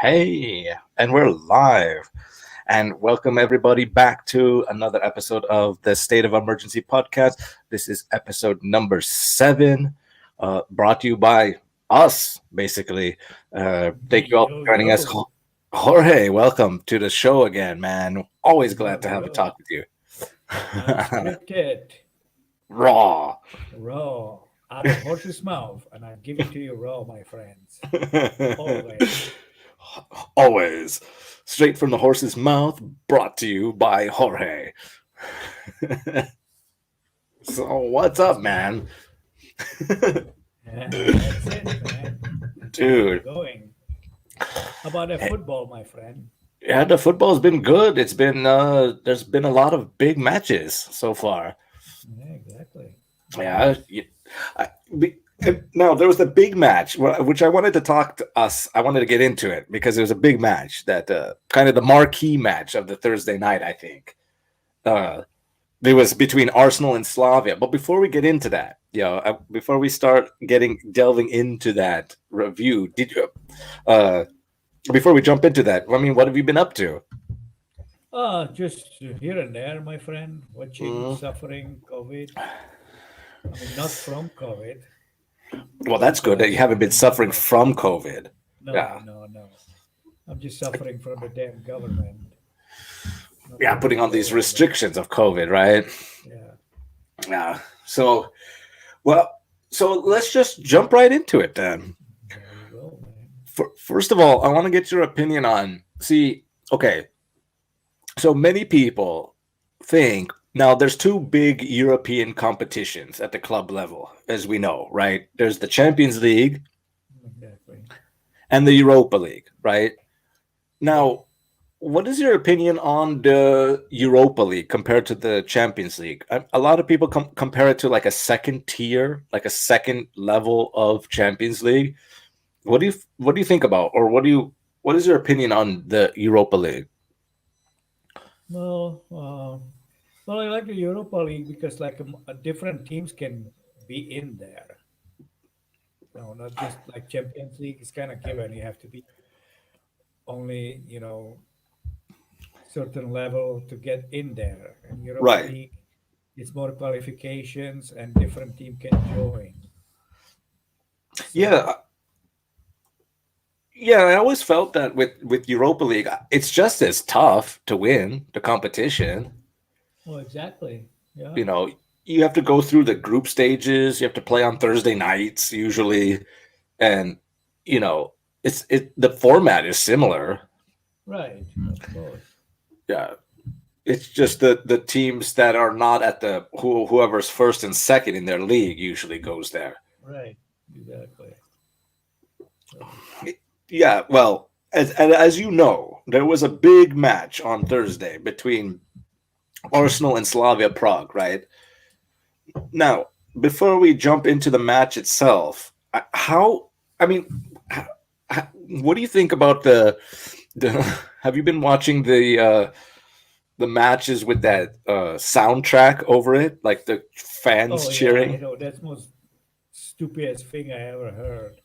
Hey, and we're live. And welcome everybody back to another episode of the State of Emergency podcast. This is episode number 7, brought to you by us, basically. Thank you all Yo, for joining us. yo, Jorge, welcome to the show again, man. Always glad yo, to have a yo. talk with you. Unscripted, Raw. raw, out of horse's mouth, and I give it to you raw, my friends. Always. Always. Straight from the horse's mouth, brought to you by Jorge. So, what's up, man? That's it, man. That's how we're Dude, going. How about the hey, football, my friend? yeah, the football's been good. It's been there's been a lot of big matches so far. Yeah, exactly. Yeah, Nice. I, now there was the big match which I wanted to talk to us. I wanted to get into it because it was a big match that kind of the marquee match of the Thursday night. I think it was between Arsenal and Slavia. But before we get into that, before we start delving into that review, did you? Uh, Before we jump into that, I mean, what have you been up to? Just here and there, my friend, watching, Mm, suffering, COVID. I mean, not from COVID, well, that's good that you because, haven't been suffering from COVID. no, Yeah, no, no. I'm just suffering from the damn government, not yeah, from the putting on these COVID. But restrictions of COVID, right? yeah, Yeah. So, well, so let's just jump right into it then. there you go, man. First of all, I want to get your opinion on. See, okay, so many people think now there's two big European competitions at the club level, as we know, right? There's the Champions League Exactly. and the Europa League, right? Yep. Now, what is your opinion on the Europa League compared to the Champions League? A lot of people compare it to like a second tier, like a second level of Champions League. What do you think about, or what is your opinion on the Europa League? Well, well, I like the Europa League because different teams can be in there. No, not just like Champions League is kind of given. You have to be only certain level to get in there. And Europa Right. League, it's more qualifications and different team can join. So, Yeah, yeah. I always felt that with Europa League, it's just as tough to win the competition. oh, exactly. You Yeah, know, you have to go through the group stages. You have to play on Thursday nights usually, and you know, the format is similar. right. Of course. Yeah, it's just the teams that are not at whoever's first and second in their league usually goes there. Right. Exactly. Right. Yeah, well, as you know, there was a big match on Thursday between Arsenal and Slavia Prague, right? Now, before we jump into the match itself, how, I mean, what do you think about the have you been watching the matches with that soundtrack over it, like the fans Oh yeah, I cheering? know. That's most stupidest thing I ever heard.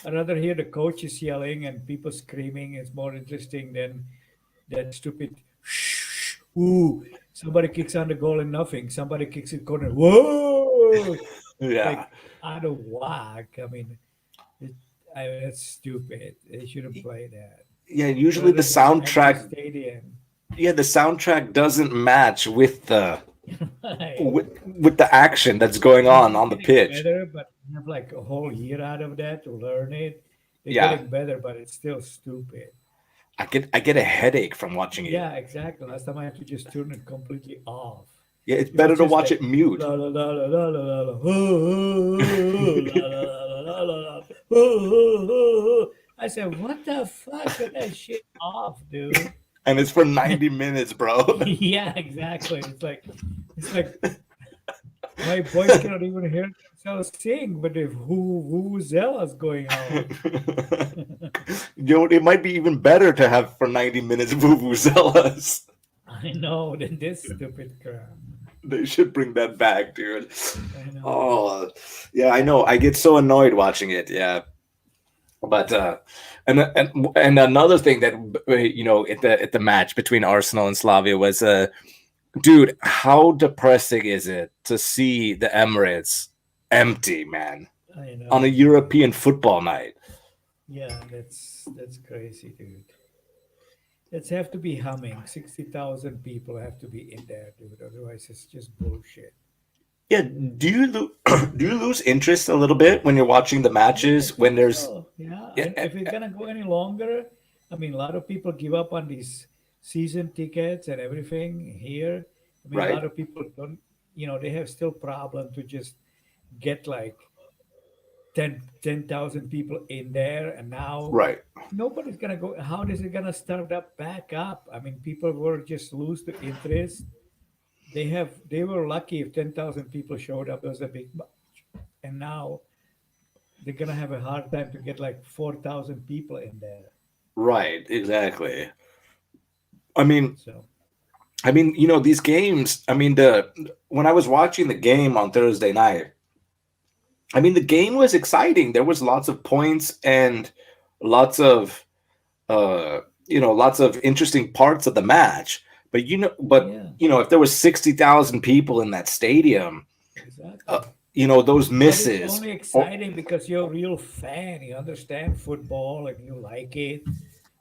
I'd rather hear the coaches yelling and people screaming. It's more interesting than that stupid shh. Ooh, somebody kicks on the goal and nothing. Somebody kicks it corner. Whoa! It's Yeah. like out of whack. I mean, it, that's stupid. They shouldn't play that. Yeah, I'd usually the rather have an empty soundtrack stadium. yeah, the soundtrack doesn't match Right. with the action that's going I mean, on they're the getting pitch. better, but you have like a whole year out of that to learn it. They're Yeah, getting better, but it's still stupid. I get a headache from watching it. Yeah, exactly. Last time I had to just turn it completely off. Yeah, it's It better was to just watch like it mute. la la la la la la la la la la la la la. I said, "What the fuck? Turn that shit off, dude." And it's for 90 minutes, bro. Yeah, exactly. It's like my boys cannot even hear themselves sing, but if who zealous going on? It might be even better to have for 90 minutes vuvuzelas. I know than this stupid crap. They should bring that back, dude. I know. Oh, yeah, I know. I get so annoyed watching it. Yeah. But and another thing that at the match between Arsenal and Slavia was dude, how depressing is it to see the Emirates empty, man, I on a know. European football night? Yeah, that's crazy, dude. Let's have to be humming. 60,000 people have to be in there, dude. Otherwise, it's just bullshit. Yeah, do you lose interest a little bit when you're watching the Yeah, I matches when think there's so. Yeah, yeah, and if it's gonna go any longer, I mean, a lot of people give up on these season tickets and everything here. I mean, a right? lot of people don't, they have still problem to just get like 10,000 people in there, and now Right. nobody's gonna go. How is it gonna start up back up? I mean, people were just lose the interest. They were lucky if 10,000 people showed up. It was a big bunch, and now they're gonna have a hard time to get like 4,000 people in there. Right, exactly. I mean, So these games, the when I was watching the game on Thursday night, the game was exciting. There was lots of points and lots of lots of interesting parts of the match. yeah, If there was 60,000 people in that stadium, uh, exactly. those But it's misses only or exciting because you're a real fan. You understand football and you like it.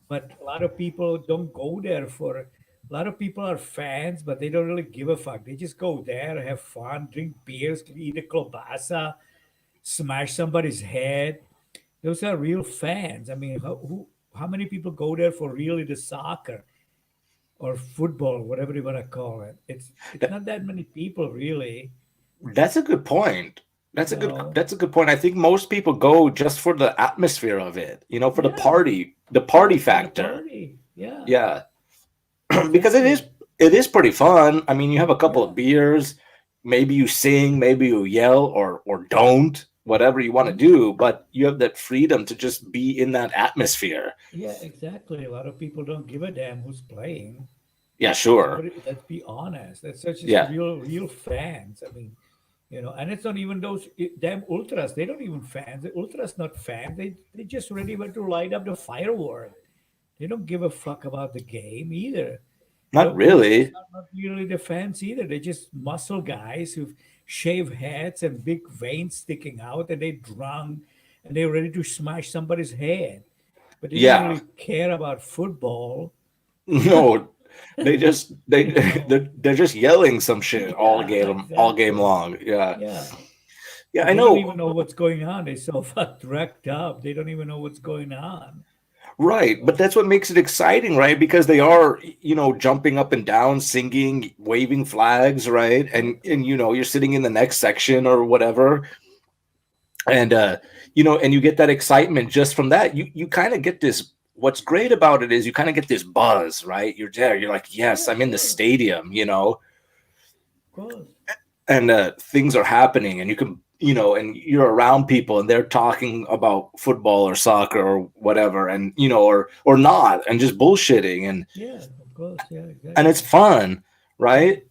But a lot of people don't go there for. A lot of people are fans, but they don't really give a fuck. They just go there, have fun, drink beers, eat a klobasa, smash somebody's head. Those are real fans. I mean, how many people go there for really the soccer or football, whatever you want to call it? It's that, not that many people really. that's a good point. You know, That's a good point. I think most people go just for the atmosphere of it, for yeah, the yeah, party for the factor. party. Yeah, Yeah. Because exactly. it is pretty fun. You have a couple Yeah, of beers, maybe you sing, maybe you yell or don't, whatever you want to mhm. do, but you have that freedom to just be in that atmosphere. Yeah, exactly. A lot of people don't give a damn who's playing. Yeah, sure. Nobody. Let's be honest. That's such just Yeah. real fans. I mean, and it's not even those damn ultras. They don't even fans. The ultras not fans. They just ready went to light up the firework. They don't give a fuck about the game either. The Not ultras really. are not really the fans either. They're just muscle guys who shave heads and big veins sticking out, and they drunk and they're ready to smash somebody's head. But they don't Yeah. really care about football. No, they You know? they're just yelling some shit Yeah, all game exactly. long. Yeah. Yeah. Yeah, I They don't know. even know what's going on. They're so fucked wrecked up. They don't even know what's going on. Right, but that's what makes it exciting, right? Because they are, jumping up and down, singing, waving flags, right? And Exactly. you're sitting in the next section or whatever, and and you get that excitement just from that. You kind of get this. What's great about it is you kind of get this buzz, right? You're there. You're like, yes, Yeah, I'm in the sure. stadium, Of course. and things are happening, and you can, and you're around people, and they're talking about football or soccer or whatever, and or not, and just bullshitting, Yeah, of course. Yeah, and it's exactly. fun, Yeah. right?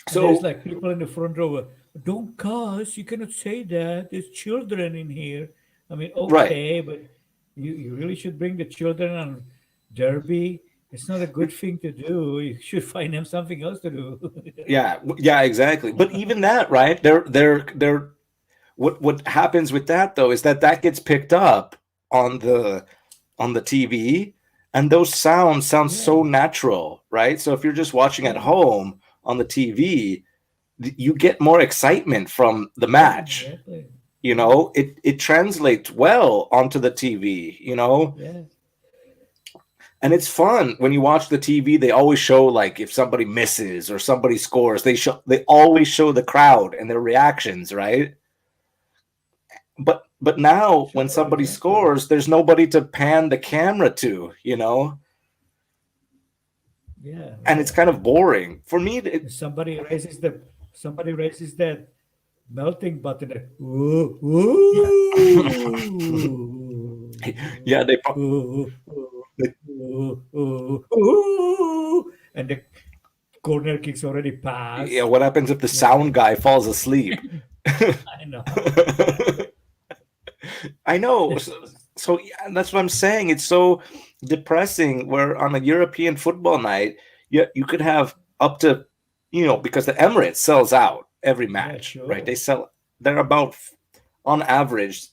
And there's So like people in the front row. Don't cuss. You cannot say that. There's children in here. I mean, right. okay, but you really should bring the children on Derby. It's not a good thing to do. You should find them something else to do. Yeah, yeah, exactly. But even that, right? They're what happens with that though is that gets picked up on the TV, and those sound Yeah, so natural, right? So if you're just watching at yeah, home on the TV, you get more excitement from the yeah, match. exactly. Yeah, It translates well onto the TV, yeah, and it's fun when you watch the TV. They always show, like, if somebody misses or somebody scores, they always show the crowd and their reactions, right? But now when sure, somebody exactly. scores, there's nobody to pan the camera to, Yeah, and it's right. kind of boring for me. And somebody raises that melting button. Ooh, Yeah, ooh, yeah, ooh, they ooh, ooh, ooh, and the corner kicks already yeah. passed. What happens if the You know, sound guy falls asleep? I know. I know. So yeah, that's what I'm saying. It's so depressing. Where on a European football night, you could have up to, because the Emirates sells out every Yeah, match, right? sure. They're about on average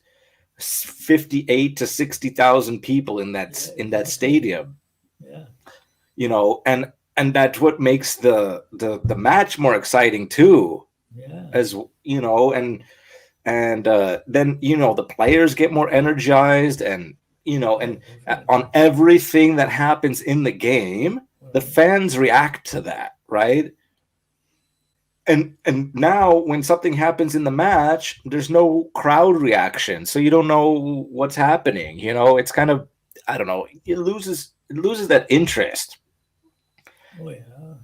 58 to 60,000 people in Yeah, that exactly. stadium, Yeah, and that's what makes the match more exciting too, yeah, as and then the players get more energized, and yeah, on definitely. everything that happens in the game, the Right. fans react to that, right? And now when something happens in the match, there's no crowd reaction, so you don't know what's happening. It's kind of, I don't know, it loses that interest. Oh yeah,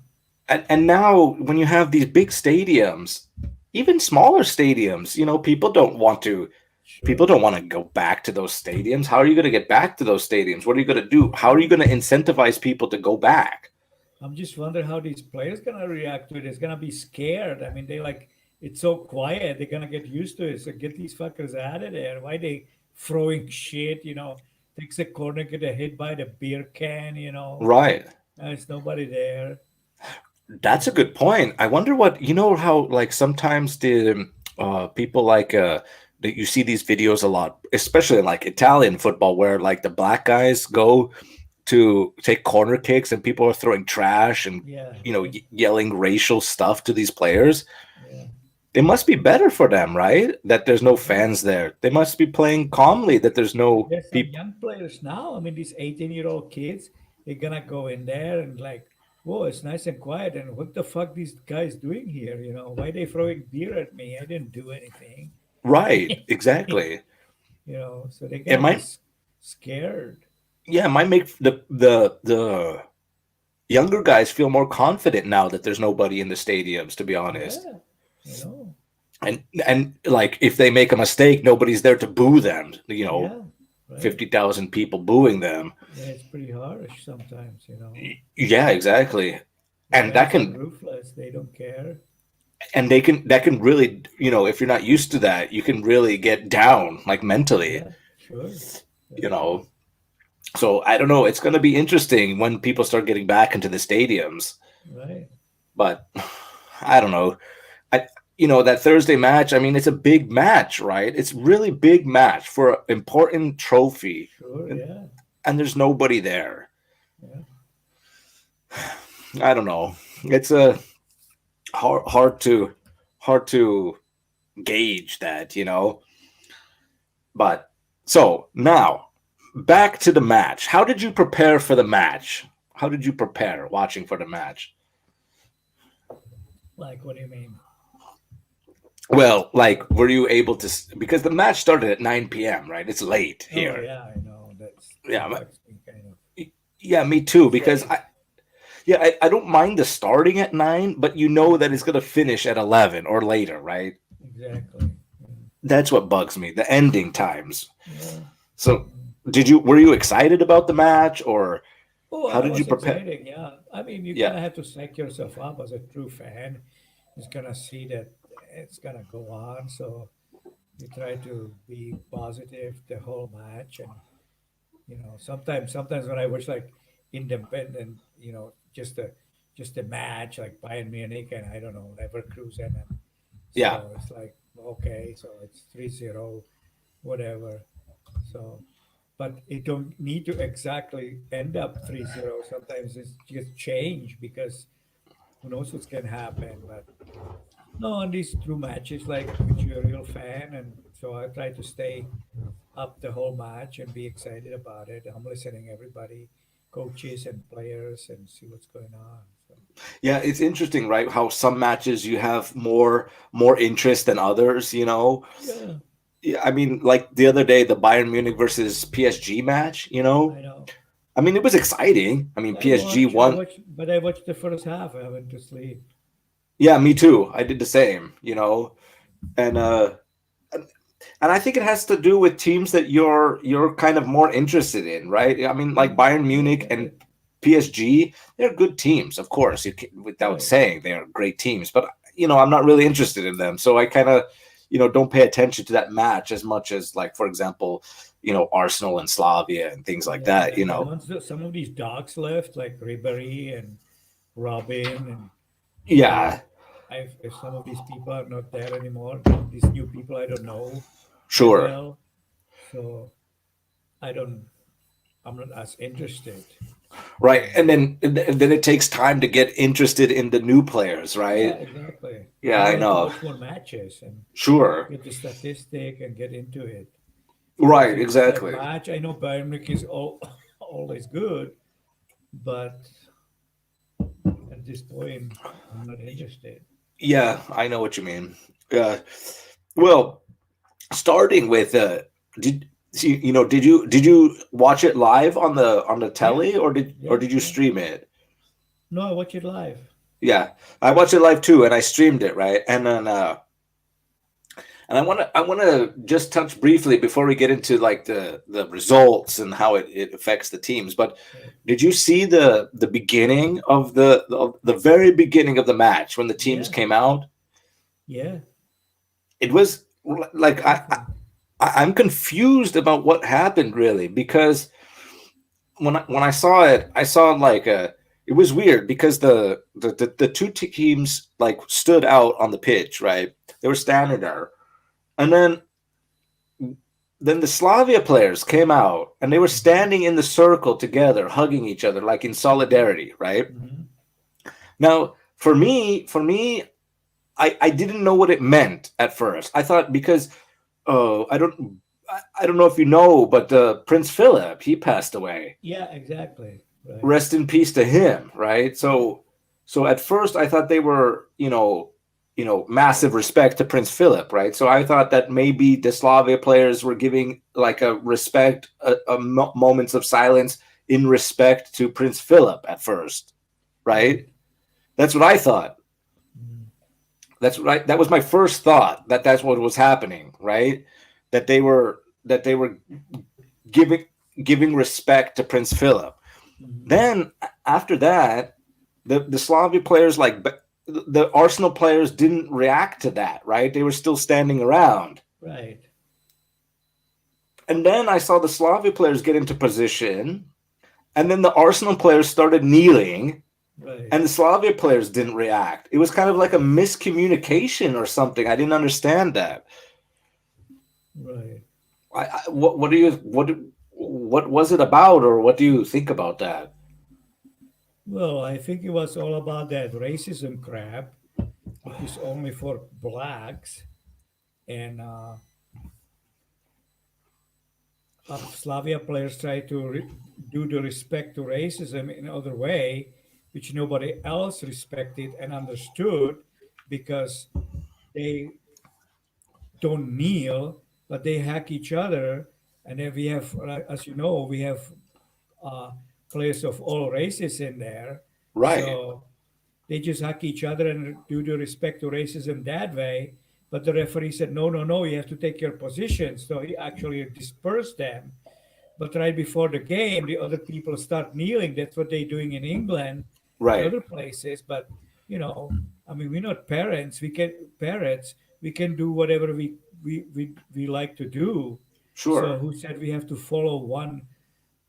And now when you have these big stadiums, even smaller stadiums, people sure. don't want to go back to those stadiums. How are you going to get back to those stadiums? What are you going to do? How are you Well, going to incentivize people to go back? I'm just wondering how these players gonna react to it. It's gonna be scared. I mean, they like it's so quiet. They're gonna get used to it. So get these fuckers out of there. Why they throwing shit? Takes a corner, get a hit by the beer can. Right. There's nobody there. That's a good point. I wonder what, how, like, sometimes the people, like, that you see these videos a lot, especially in like Italian football, where like the black guys go to take corner kicks and people are throwing trash and Yeah, right. yelling racial stuff to these players. Yeah, It must be better for them, right? That there's no yeah. fans there. They must be playing calmly. That there's But no there's some people. young players now. I mean, these 18-year-old kids, they're gonna go in there and like, whoa, it's nice and quiet. And what the fuck these guys doing here? Why they throwing beer at me? I didn't do anything. Right, exactly. So they're It gonna be might, scared. yeah, it might make the younger guys feel more confident now that there's nobody in the stadiums. To be honest, Yeah, you know. and like if they make a mistake, nobody's there to boo them. Yeah, right. 50,000 people booing them. Yeah, it's pretty harsh sometimes. Yeah, exactly. The And fans are ruthless. They don't care. that can really, if you're not used to that, you can really get down, like, mentally, Yeah, sure. you Right. know. So I don't know. It's going to be interesting when people start getting back into the stadiums. Right. But I don't know. I that Thursday match. I mean, it's a big match, right? It's really big match for an important trophy, Sure. and, Yeah. and there's nobody there. Yeah. I don't know. It's a hard to gauge that. But so now back to the match. How did you prepare for the match? How did you prepare watching for the match? Like, what do you mean? Well, like, were you able to? Because the match started at 9 p.m., right? It's late Oh, here. yeah, I know. That Yeah, bugs me kind of. yeah, me too. It's Because late. I don't mind the starting at 9, but you know that it's gonna finish at 11 or later, right? Exactly. That's what bugs me. The ending times. Yeah. So, Mm. were you excited about the match, or Oh, how I did you was prepare? excited. Yeah. I mean, you kind Yeah, of have to psych yourself up as a true fan. It's gonna see that it's gonna go on. So you try to be positive the whole match, and sometimes when I watch like independent, just a match like Bayern Munich and I don't know Leverkusen, and yeah, so it's like okay, so it's 3-0, whatever. So, but it don't need to exactly end up 3-0. Sometimes it's just change because who knows what's gonna happen. But no, on these true matches, like which you're a real fan, and so I try to stay up the whole match and be excited about it. I'm listening everybody, coaches and players, and see what's going on. So yeah. It's interesting, right? How some matches you have more interest than others. yeah, Yeah, I mean, like the other day, the Bayern Munich versus PSG match. I know. I mean, it was exciting. I mean, I PSG watch, I won. watch, but I watched the first half. I went to sleep. Yeah, me too. I did the same. And I think it has to do with teams that you're kind of more interested in, right? I mean, like Bayern Yeah, I Munich get and it. PSG, they're good teams, of course. Without Right. saying, they're great teams, but I'm not really interested in them. So I kind of, don't pay attention to that match as much as, like, for example, Arsenal and Slavia and things like Yeah, that. and then once some of these dogs left, like Ribery and Robin, and Yeah, uh, if some of these people are not there anymore, these new people I don't know that sure. well, so I don't, I'm not as interested. Right. And And then it takes time to get interested in the new players, yeah, right? exactly. Yeah, I I wanted to know. watch more matches and Sure. get the statistic and get into it. Because Right, if it's that exactly. match, I know Bayern Munich is always good, but at this point, I'm not interested. Yeah, I know what you mean. Yeah. Well, starting with did did you watch it live on the Yeah, telly, or did you yeah. stream it? No, I watch it live. Yeah. I watched it live too, and I streamed it, right? And I want to just touch briefly before we get into, like, the results and how it affects the teams. But Right. did you see the beginning of the very beginning of the match when the teams Yeah, came out? yeah, It was like exactly. I'm confused about what happened, really, because when I saw it, I saw, like, it was weird because the two teams, like, stood out on the pitch, right? They were standing there, and then the Slavia players came out and they were Hmm. standing in the circle together, hugging each other, like in Hmm. solidarity, right? Hmm. Now, for me, I didn't know what it meant at first. I thought, because I don't know if you know, but Prince Philip, he passed away. Yeah, exactly. Right. Rest in peace to him, right? Yeah. So at first I thought they were, massive respect to Prince Philip, right? So I thought that maybe the Slavia players were giving, like, a respect, moments of silence in respect to Prince Philip at first, Right. right? That's what I thought. Mm. That was my first thought, that's what was happening, right? That they were giving giving respect to Prince Philip. Hmm. Then after that, the Slavia players, like, the Arsenal players, didn't react to that, right? They were still standing around. Right. And then I saw the Slavia players get into position, and then the Arsenal players started kneeling, Right. and the Slavia players didn't react. It was kind of like a miscommunication or something. I didn't understand that. Right. What do you what was it about, or what do you think about that? Well, I think it was all about that racism crap, which is only for blacks, and Slavia players try to do the respect to racism in other way, which nobody else respected and understood because they don't kneel, but they hack each other. And then we have, as you know, we have uh, players of all races in there. Right, So they just hack each other and do the respect to racism that way. But the referee said, no, no, no, you have to take your position. So he actually dispersed them. But right before the game, the other people start kneeling. That's what they're doing in England and right, other places. But you know, I mean, we're not parents. We can parents. We can do whatever we like to do. So sure, who said we have to follow one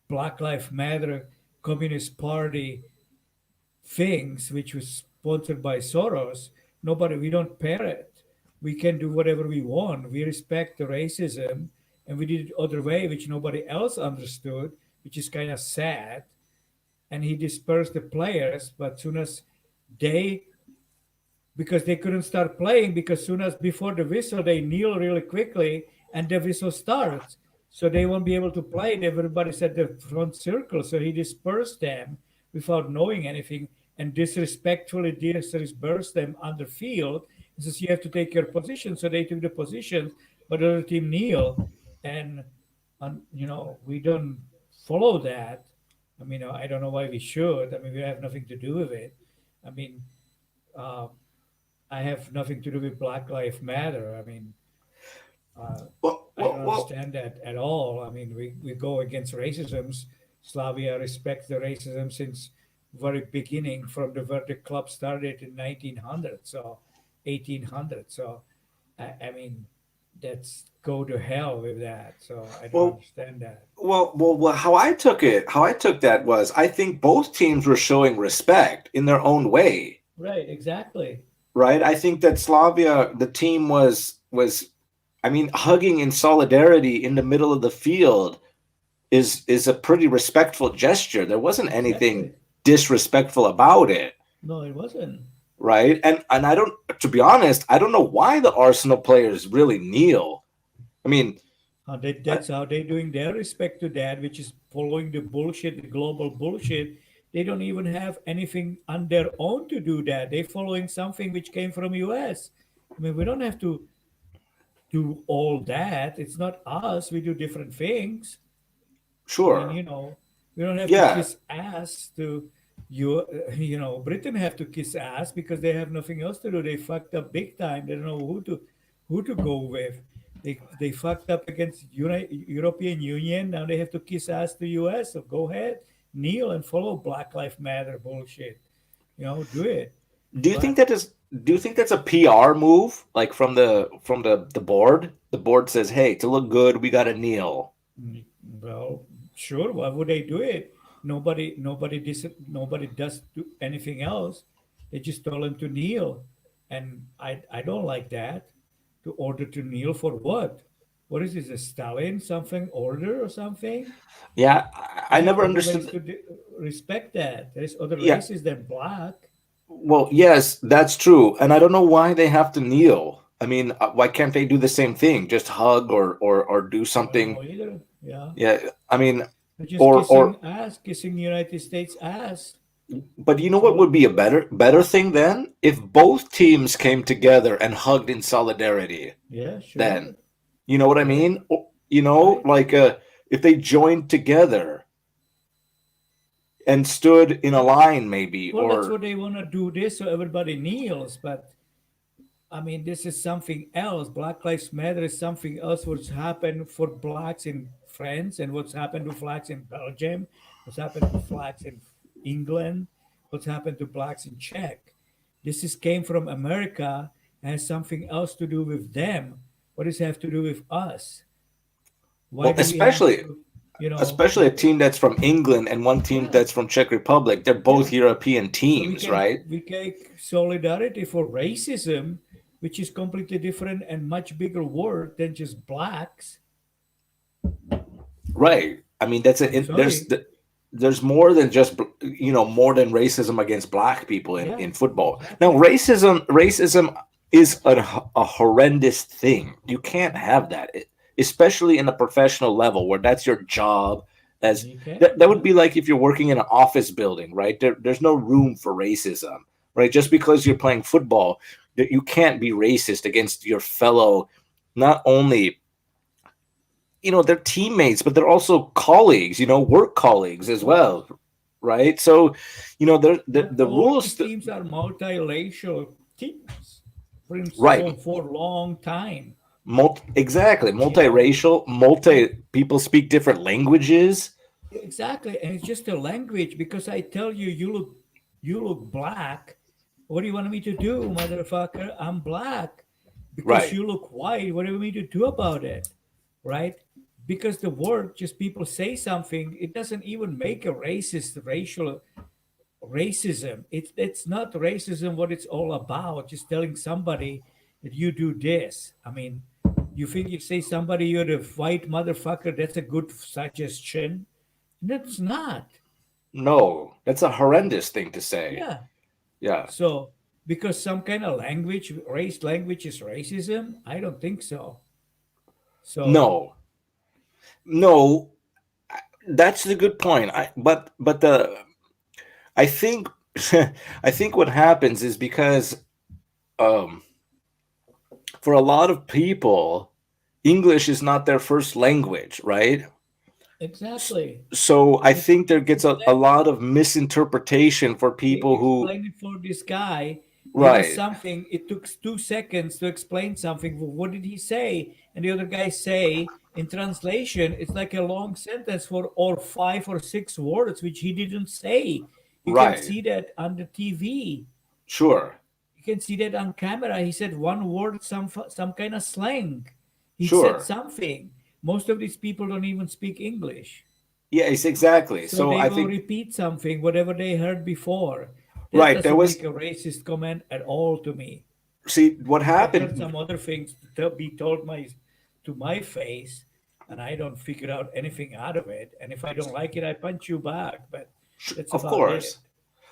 Black Lives Matter Communist Party things, which was sponsored by Soros? Nobody. We don't parrot. We can do whatever we want. We respect the racism, and we did it other way, which nobody else understood, which is kind of sad. And he dispersed the players, but soon as they, because they couldn't start playing, because soon as before the whistle they kneel really quickly and the whistle starts, so they won't be able to play. Everybody's at the front circle, so he dispersed them without knowing anything and disrespectfully dispersed them on the field. He says you have to take your position, so they took the positions, but the other team kneel, and we don't follow that. I mean, I don't know why we should. I mean, we have nothing to do with it. I mean, uh, I have nothing to do with Black Lives Matter. I mean, uh, well, I don't well, well understand that at all. I mean, we go against racism. Slavia respects the racism since very beginning, from the where the club started in 1900, so 1800. So, I mean, that's go to hell with that. So I don't Well, understand that. how how I took that was, I think both teams were showing respect in their own way, Right, exactly. right? I think that Slavia, the team I mean, hugging in solidarity in the middle of the field is a pretty respectful gesture. There wasn't anything Exactly. disrespectful about it, No, it wasn't. right? And I don't, to be honest, I don't know why the Arsenal players really kneel. I mean, I, That's how they're doing their respect to that, which is following the bullshit, the global bullshit. They don't even have anything on their own to do that. They're following something which came from US. I mean, we don't have to do all that. It's not us. We do different things. I mean, sure, we don't have to yeah. kiss ass to you. Britain have to kiss ass because they have nothing else to do. They fucked up big time. They don't know who to go with. They fucked up against European Union. Now they have to kiss ass to US. So go ahead, kneel and follow Black Lives Matter bullshit. Do it. Do you think But that is? Do you think that's a PR move, like from the board? The board says, "Hey, to look good, we got to kneel." Mm, well, sure. Why would they do it? Nobody does do anything else. They just told him to kneel, and I don't like that. To order to kneel for what? What is this? A Stalin something order or something? Yeah, I There's never other ways understood. to respect that. There's other Yeah, races than black. well, yes, that's true, and I don't know why they have to kneel. I mean, why can't they do the same thing? Just hug or do I don't something. know either. Yeah, Yeah, I mean, they're just or kissing ass, kissing United States ass. but you know That's what all would they're be a doing. better thing then? If both teams came together and hugged in solidarity. Yeah, Then, sure. you know what I Right, mean? You know, right. like if they joined together and stood in a Yeah. line, maybe, Well, that's or what they want to do this so everybody kneels. But I mean, this is something else. Black Lives Matter is something else. What's happened for blacks in France and what's happened to blacks in Belgium, what's happened to blacks in England, what's happened to blacks in Czech. This is came from America and has something else to do with them. What does it have to do with us? Why well, do we have to, especially a team that's from England and one team yeah, that's from Czech Republic. They're yeah. both European So we teams, can right? we take solidarity for racism, which is completely different and much bigger word than just blacks. Right. I mean, that's I'm sorry. there's more than just more than racism against black people Yeah, in football. Now, exactly. racism is a horrendous thing. You can't have that, especially in a professional level where that's your job. As You can, that would yeah. be like if you're working in an office building, right? There's no room for racism, right? Just because you're playing football, that you can't be racist against your fellow, not only they're teammates, but they're also colleagues, work colleagues Of as course. well, right? So, But the all rules, these teams are multiracial teams right? for a long time. Exactly, You know, multiracial, yeah, people speak different languages, exactly. And it's just a language because I tell you, you look black. What do you want me to do, motherfucker? I'm black. Because right? you look white. What do you want me to do about it? Right? Because the word, just people say something, it doesn't even make a racist racial racism. It's not racism what it's all about. Just telling somebody that you do this. I mean, you think you say somebody you're the white motherfucker, that's a good suggestion. That's not. No, that's a horrendous thing to say. Yeah. Yeah, So because some kind of language, race language is racism, I don't think so. So no, no, that's the good point. But the I think I think what happens is because um for a lot of people, English is not their first language, right? exactly. So I And it's a think there gets different a language. lot of misinterpretation for They people who, explained it for this guy. There was right, something, it took 2 seconds to explain something. Well, what did he say? And the other guy say, in translation, it's like a long sentence for or 5 or 6 words, which he didn't say. You can right, see that on the TV. sure. You can see that on camera. He said one word, some kind of slang. He said Sure. something. Most of these people don't even speak English. Yes, exactly. So So they I will think repeat something, whatever they heard before. That right there doesn't was make a racist comment at all to me. see what I've heard happened. some other things be told to my face, and I don't figure out anything out of it. And if I don't like it, I punch you back. But that's Of about course. it.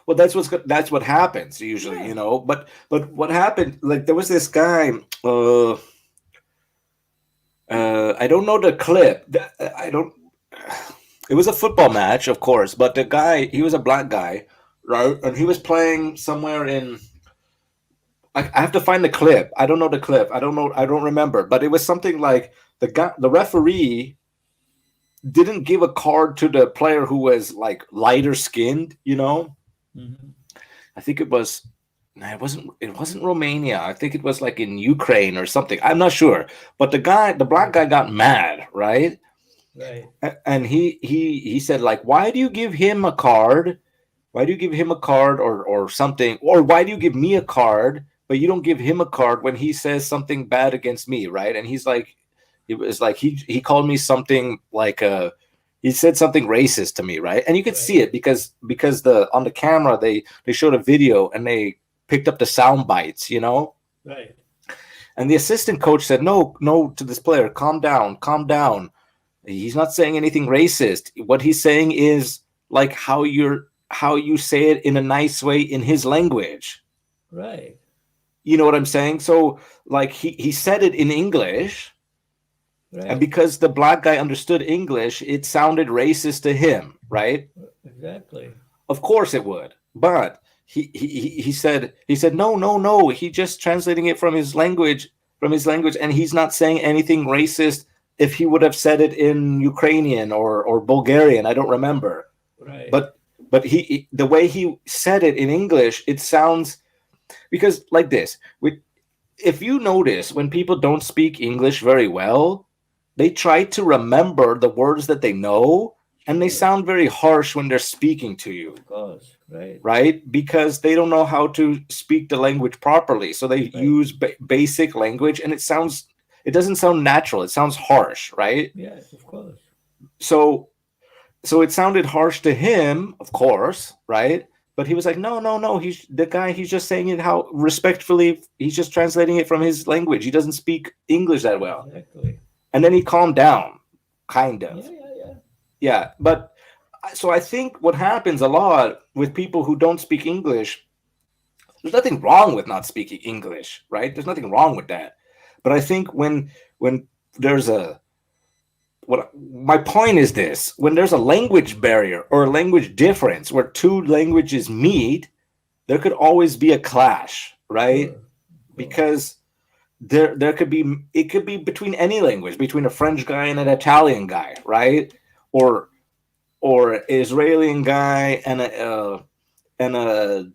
Well, that's what happens usually, Yeah. But what happened? Like there was this guy. I don't know the clip. I don't. It was a football match, of course, but the guy, he was a black guy, right? And he was playing somewhere in. I have to find the clip. I don't know the clip. I don't know. I don't remember. But it was something like the referee didn't give a card to the player who was like lighter skinned. Hmm. I think it was. No, it wasn't Romania. I think it was like in Ukraine or something. I'm not sure. But the black Right. guy got mad, right? Right. And he said like, why do you give him a card? Why do you give him a card or something? Or why do you give me a card but you don't give him a card when he says something bad against me, right? And he's like, it was like he called me something like he said something racist to me, right? And you could see Right. it because the on the camera they showed a video and they picked up the sound bites, Right. and the assistant coach said, no, no, to this player, calm down, calm down. He's not saying anything racist. What he's saying is like how you say it in a nice way in his language. Right. You know what I'm saying? So like he said it in English, and Right. because the black guy understood English, it sounded racist to him, right? Exactly. Of course it would. But he said no, no, no. He just translating it from his language, and he's not saying anything racist. If he would have said it in Ukrainian or Bulgarian, I don't remember. Right. But the way he said it in English, it sounds because like this. If you notice when people don't speak English very well, they try to remember the words that they know, and they Sure. sound very harsh when they're speaking to you, Of course. Right. right? Because they don't know how to speak the language properly. So they Right. use basic language, and it doesn't sound natural. It sounds harsh, right? Yes. Of course. So so it sounded harsh to him, of course, right? But he was like, no, no, no. He's the guy. He's just saying it how respectfully. He's just translating it from his language. He doesn't speak English that well. Exactly. And then he calmed down, kind Yeah. of. Yeah. Yeah. Yeah. But so I think what happens a lot with people who don't speak English, there's nothing wrong with not speaking English, right? There's nothing wrong with that. But I think when there's a what my point is this, when there's a language barrier or a language difference where two languages meet, there could always be a clash, right? Sure. Of course. Because there could be, it could be between any language, between a French guy and an Italian guy, right? Or or Israeli guy and a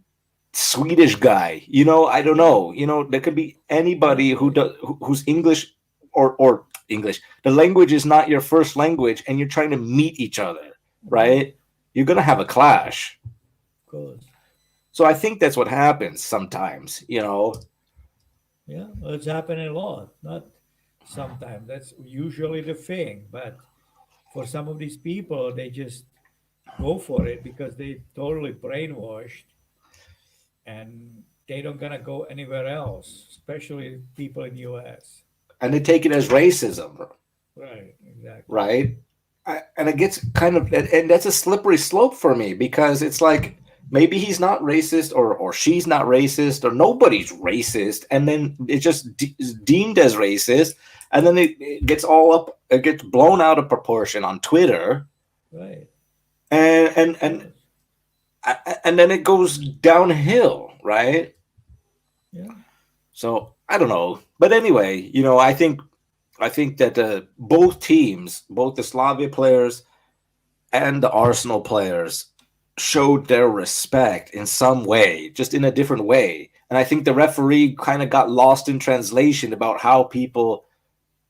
Swedish guy. I don't Yeah. know. There could be anybody Right. Right. who's English or English. The language is not your first language, and you're trying to meet each other, Right. right? You're gonna have a clash. Of course. So I think that's what happens sometimes. Yeah. Well, it's happening a lot. Not sometimes. That's usually the thing. But for some of these people, they just go for it because they totally brainwashed and they don't gonna go anywhere else, especially people in US. And they take it as racism, Right, exactly. right? And it gets kind of, and that's a slippery slope for me because it's like maybe he's not racist or she's not racist or nobody's racist, and then it just is deemed as racist, and then it gets all up, it gets blown out of proportion on Twitter, Right, and and of and course. and then it goes downhill, right? Yeah, So I don't know, but anyway, I think that both teams, both the Slavia players and the Arsenal players, showed their respect in some way, just in a different way. And I think the referee kind of got lost in translation about how people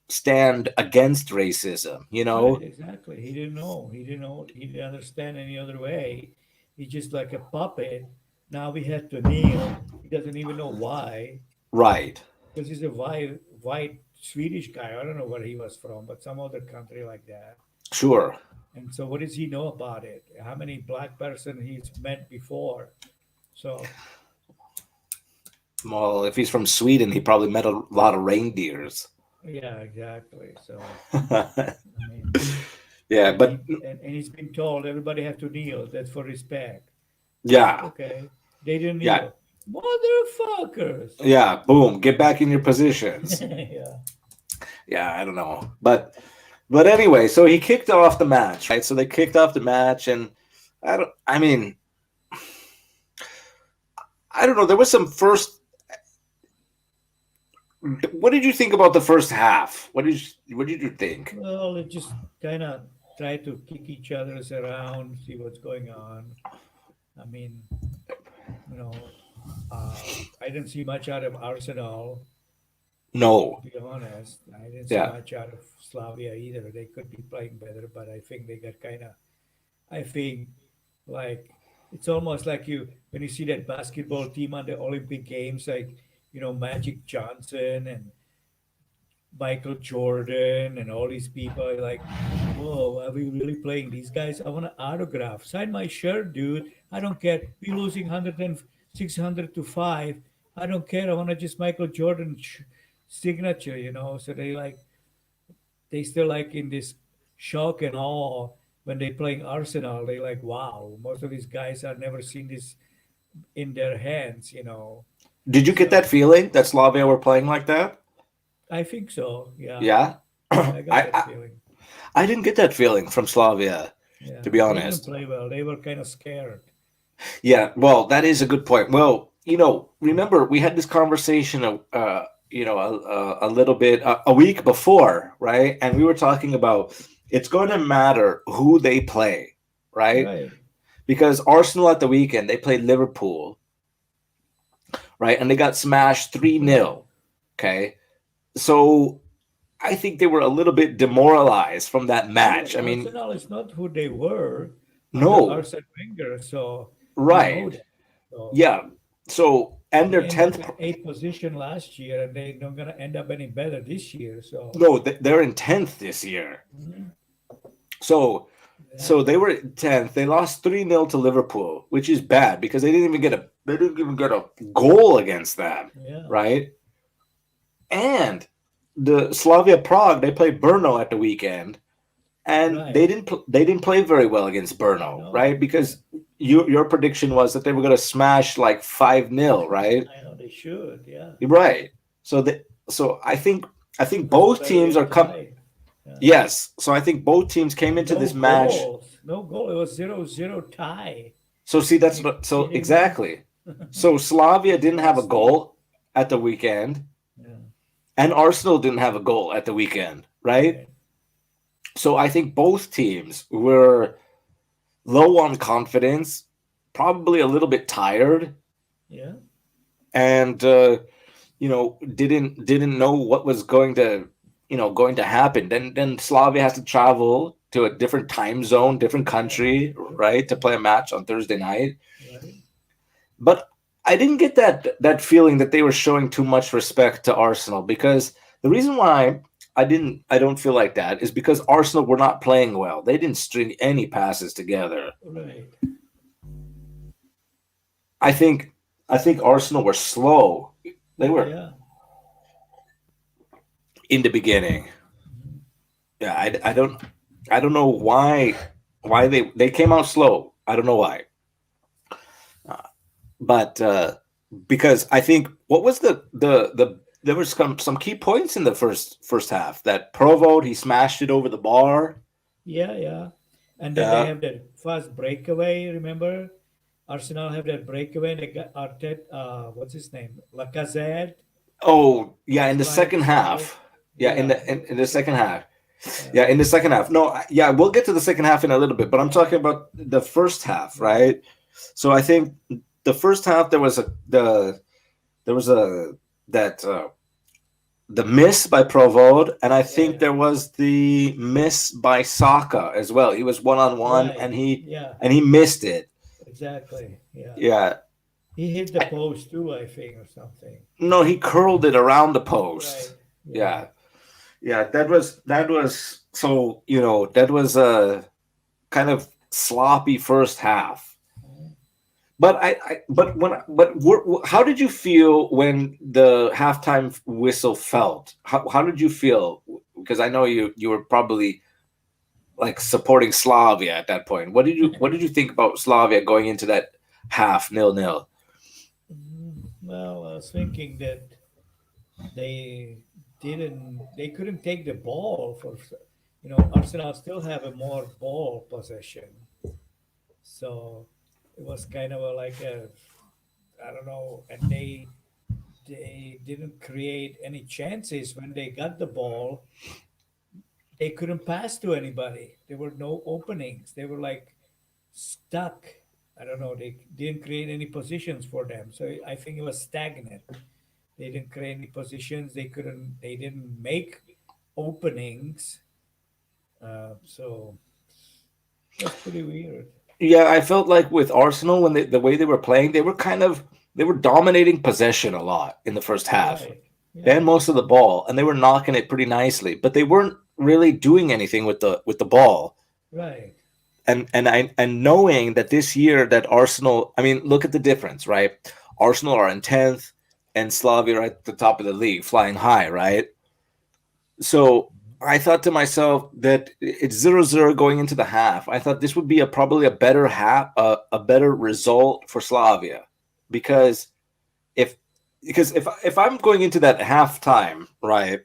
stand against racism, you right, know? exactly. He didn't know. He didn't know. He didn't understand any other way. He's just like a puppet Now we had to kneel. He doesn't even know why, Right. because he's a white Swedish guy. I don't know where he was from, but some other country like that. Sure. And so, what does he know about it? How many black person he's met before? So, Well, if he's from Sweden, he probably met a lot of reindeers. yeah, exactly. So, Yeah, I mean, but and he's been told everybody have to kneel. That's for respect. yeah, Okay, they didn't yeah, kneel. Motherfuckers. yeah. Boom. Get back in your positions. Yeah. Yeah, I don't know, but anyway, so he kicked off the match, right? So they kicked off the match, and I don't. I mean, I don't know. There was some first. What did you think about the first half? What did you think? Well, it just kind of try to kick each other's around, see what's going on. I mean, you know, I didn't see much out of Arsenal, to No. be honest. I didn't see Yeah. much out of Slavia either. They could be playing better, but I think they got kind of, I think, like, it's almost like you, when you see that basketball team on the Olympic Games, like, Magic Johnson and Michael Jordan and all these people are like, whoa, are we really playing these guys? I want an autograph. Sign my shirt, dude. I don't care. We're losing 100 and 600 to 5. I don't care. I want to just Michael Jordan signature. So they still like in this shock and awe when they playing Arsenal. They like, wow, most of these guys have never seen this in their hands. Did you get that So feeling that Slavia were playing like that? I think so. Yeah. Yeah. Yeah, I got I, that I feeling. I didn't get that feeling from Slavia, Yeah, to be they didn't honest. play well. They were kind of scared. Yeah, well, that is a good point. Well, remember we had this conversation, a little bit a week before, right? And we were talking about it's going to matter who they play, right? Right. Because Arsenal at the weekend they played Liverpool, right? And they got smashed 3-0. Okay, so I think they were a little bit demoralized from that Well, match. I mean, Arsenal is not who they were under no, Arsene Wenger, so we know right? that. So Yeah. So and they their end up tenth. in eighth position last year, and they're not gonna end up any better this year. So No, they're in 10th this year. mhm, So yeah, so they were in 10th. They lost 3-0 to Liverpool, which is bad because they didn't even get a goal against them, yeah, right? And the Slavia Prague, they played Brno at the weekend, and they right. didn't play very well against Brno, No, right? Because your prediction was that they were going to smash like 5-0, right? I know they should. Yeah, Right. So I think it was both barely teams a are come. tie. Yeah, Yes. So I think both teams came into no this match. goals, no goal. It was 0-0 tie. So see, Are that's you what. So kidding me? exactly. So Slavia didn't have a Disgusting. goal at the weekend, Yeah, and Arsenal didn't have a goal at the weekend, right? right. So I think both teams were low on confidence, probably a little bit tired, Yeah, and didn't know what was going to happen. Then Slavia has to travel to a different time zone, different yeah, country, right, to play a match on Thursday night. right. But I didn't get that feeling that they were showing too much respect to Arsenal, because the reason why I don't feel like that is because Arsenal were not playing well. They didn't string any passes together. Right. I think I think Arsenal were slow. They Yeah, were yeah. in the beginning. Mhm. Yeah, I don't know why they came out slow. I don't know why. But because I think what was the there was some key points in the first half. That Provo, he smashed it over the bar. Yeah, yeah. And then they Yeah. have that fast breakaway, remember? Arsenal have that breakaway. They got Artet, what's his name? Lacazette Oh, yeah, in was the flying second high. half. Yeah, in Yeah, the in the second half. yeah, Yeah, in the second half. No, yeah, we'll get to the second half in a little bit, but I'm talking about the first half, right, right? So I think the first half there was a that the miss by Provode, and I think yeah, there was the miss by Saka as well. He was one on one, right. and he Yeah, and he missed it. exactly. Yeah. Yeah, He hit the post too, I think, or something. No, he curled it around the post. Right. Yeah. Yeah, yeah, that was so that was a kind of sloppy first half. Uh, How did you feel when the halftime whistle felt? How did you feel? Because I know you were probably like supporting Slavia at that point. What did you think about Slavia going into that half 0-0? Well, I was thinking that they they couldn't take the ball for, Arsenal still have a more ball possession. So it was kind of like a, I don't know, and they didn't create any chances when they got the ball. They couldn't pass to anybody. There were no openings. They were like stuck. I don't know. They didn't create any positions for them. So I think it was stagnant. They didn't create any positions. They couldn't. They didn't make openings. So it was pretty weird. Yeah, I felt like with Arsenal when the way they were playing, they were dominating possession a lot in the first half. Right. They had Yeah. most of the ball and they were knocking it pretty nicely, but they weren't really doing anything with the ball. Right. And knowing that this year that Arsenal, I mean, look at the difference, right? Arsenal are in 10th and Slavia are at the top of the league, flying high, right? So I thought to myself that it's 0-0 going into the half. I thought this would be probably a better a better result for Slavia because if if I'm going into that halftime, right,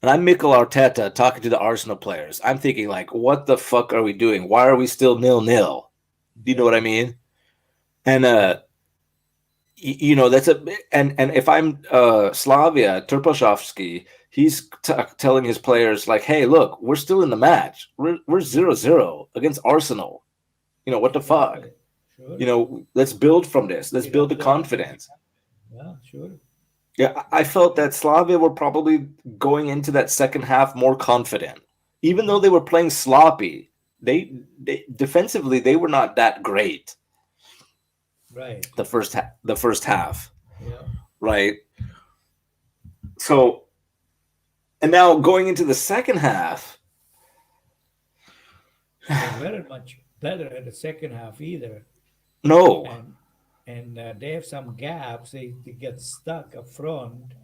and I'm Mikel Arteta talking to the Arsenal players, I'm thinking like, what the fuck are we doing? Why are we still 0-0? Do you know what I Yeah. mean? And Yeah. that's and if I'm Slavia Turposhovsky, he's telling his players like, hey, look, we're still in the match. We're 0-0 against Arsenal. What the fuck? Right. Sure. Let's build from this. Let's Pick build up the the. confidence. Yeah. Sure. Yeah, I felt that Slavia were probably going into that second half more confident, even though they were playing sloppy. They defensively they were not that great Right. the first half, Yeah. right? So and now going into the second half, They weren't much better in the second half either, no, and they have some gaps. They get stuck up front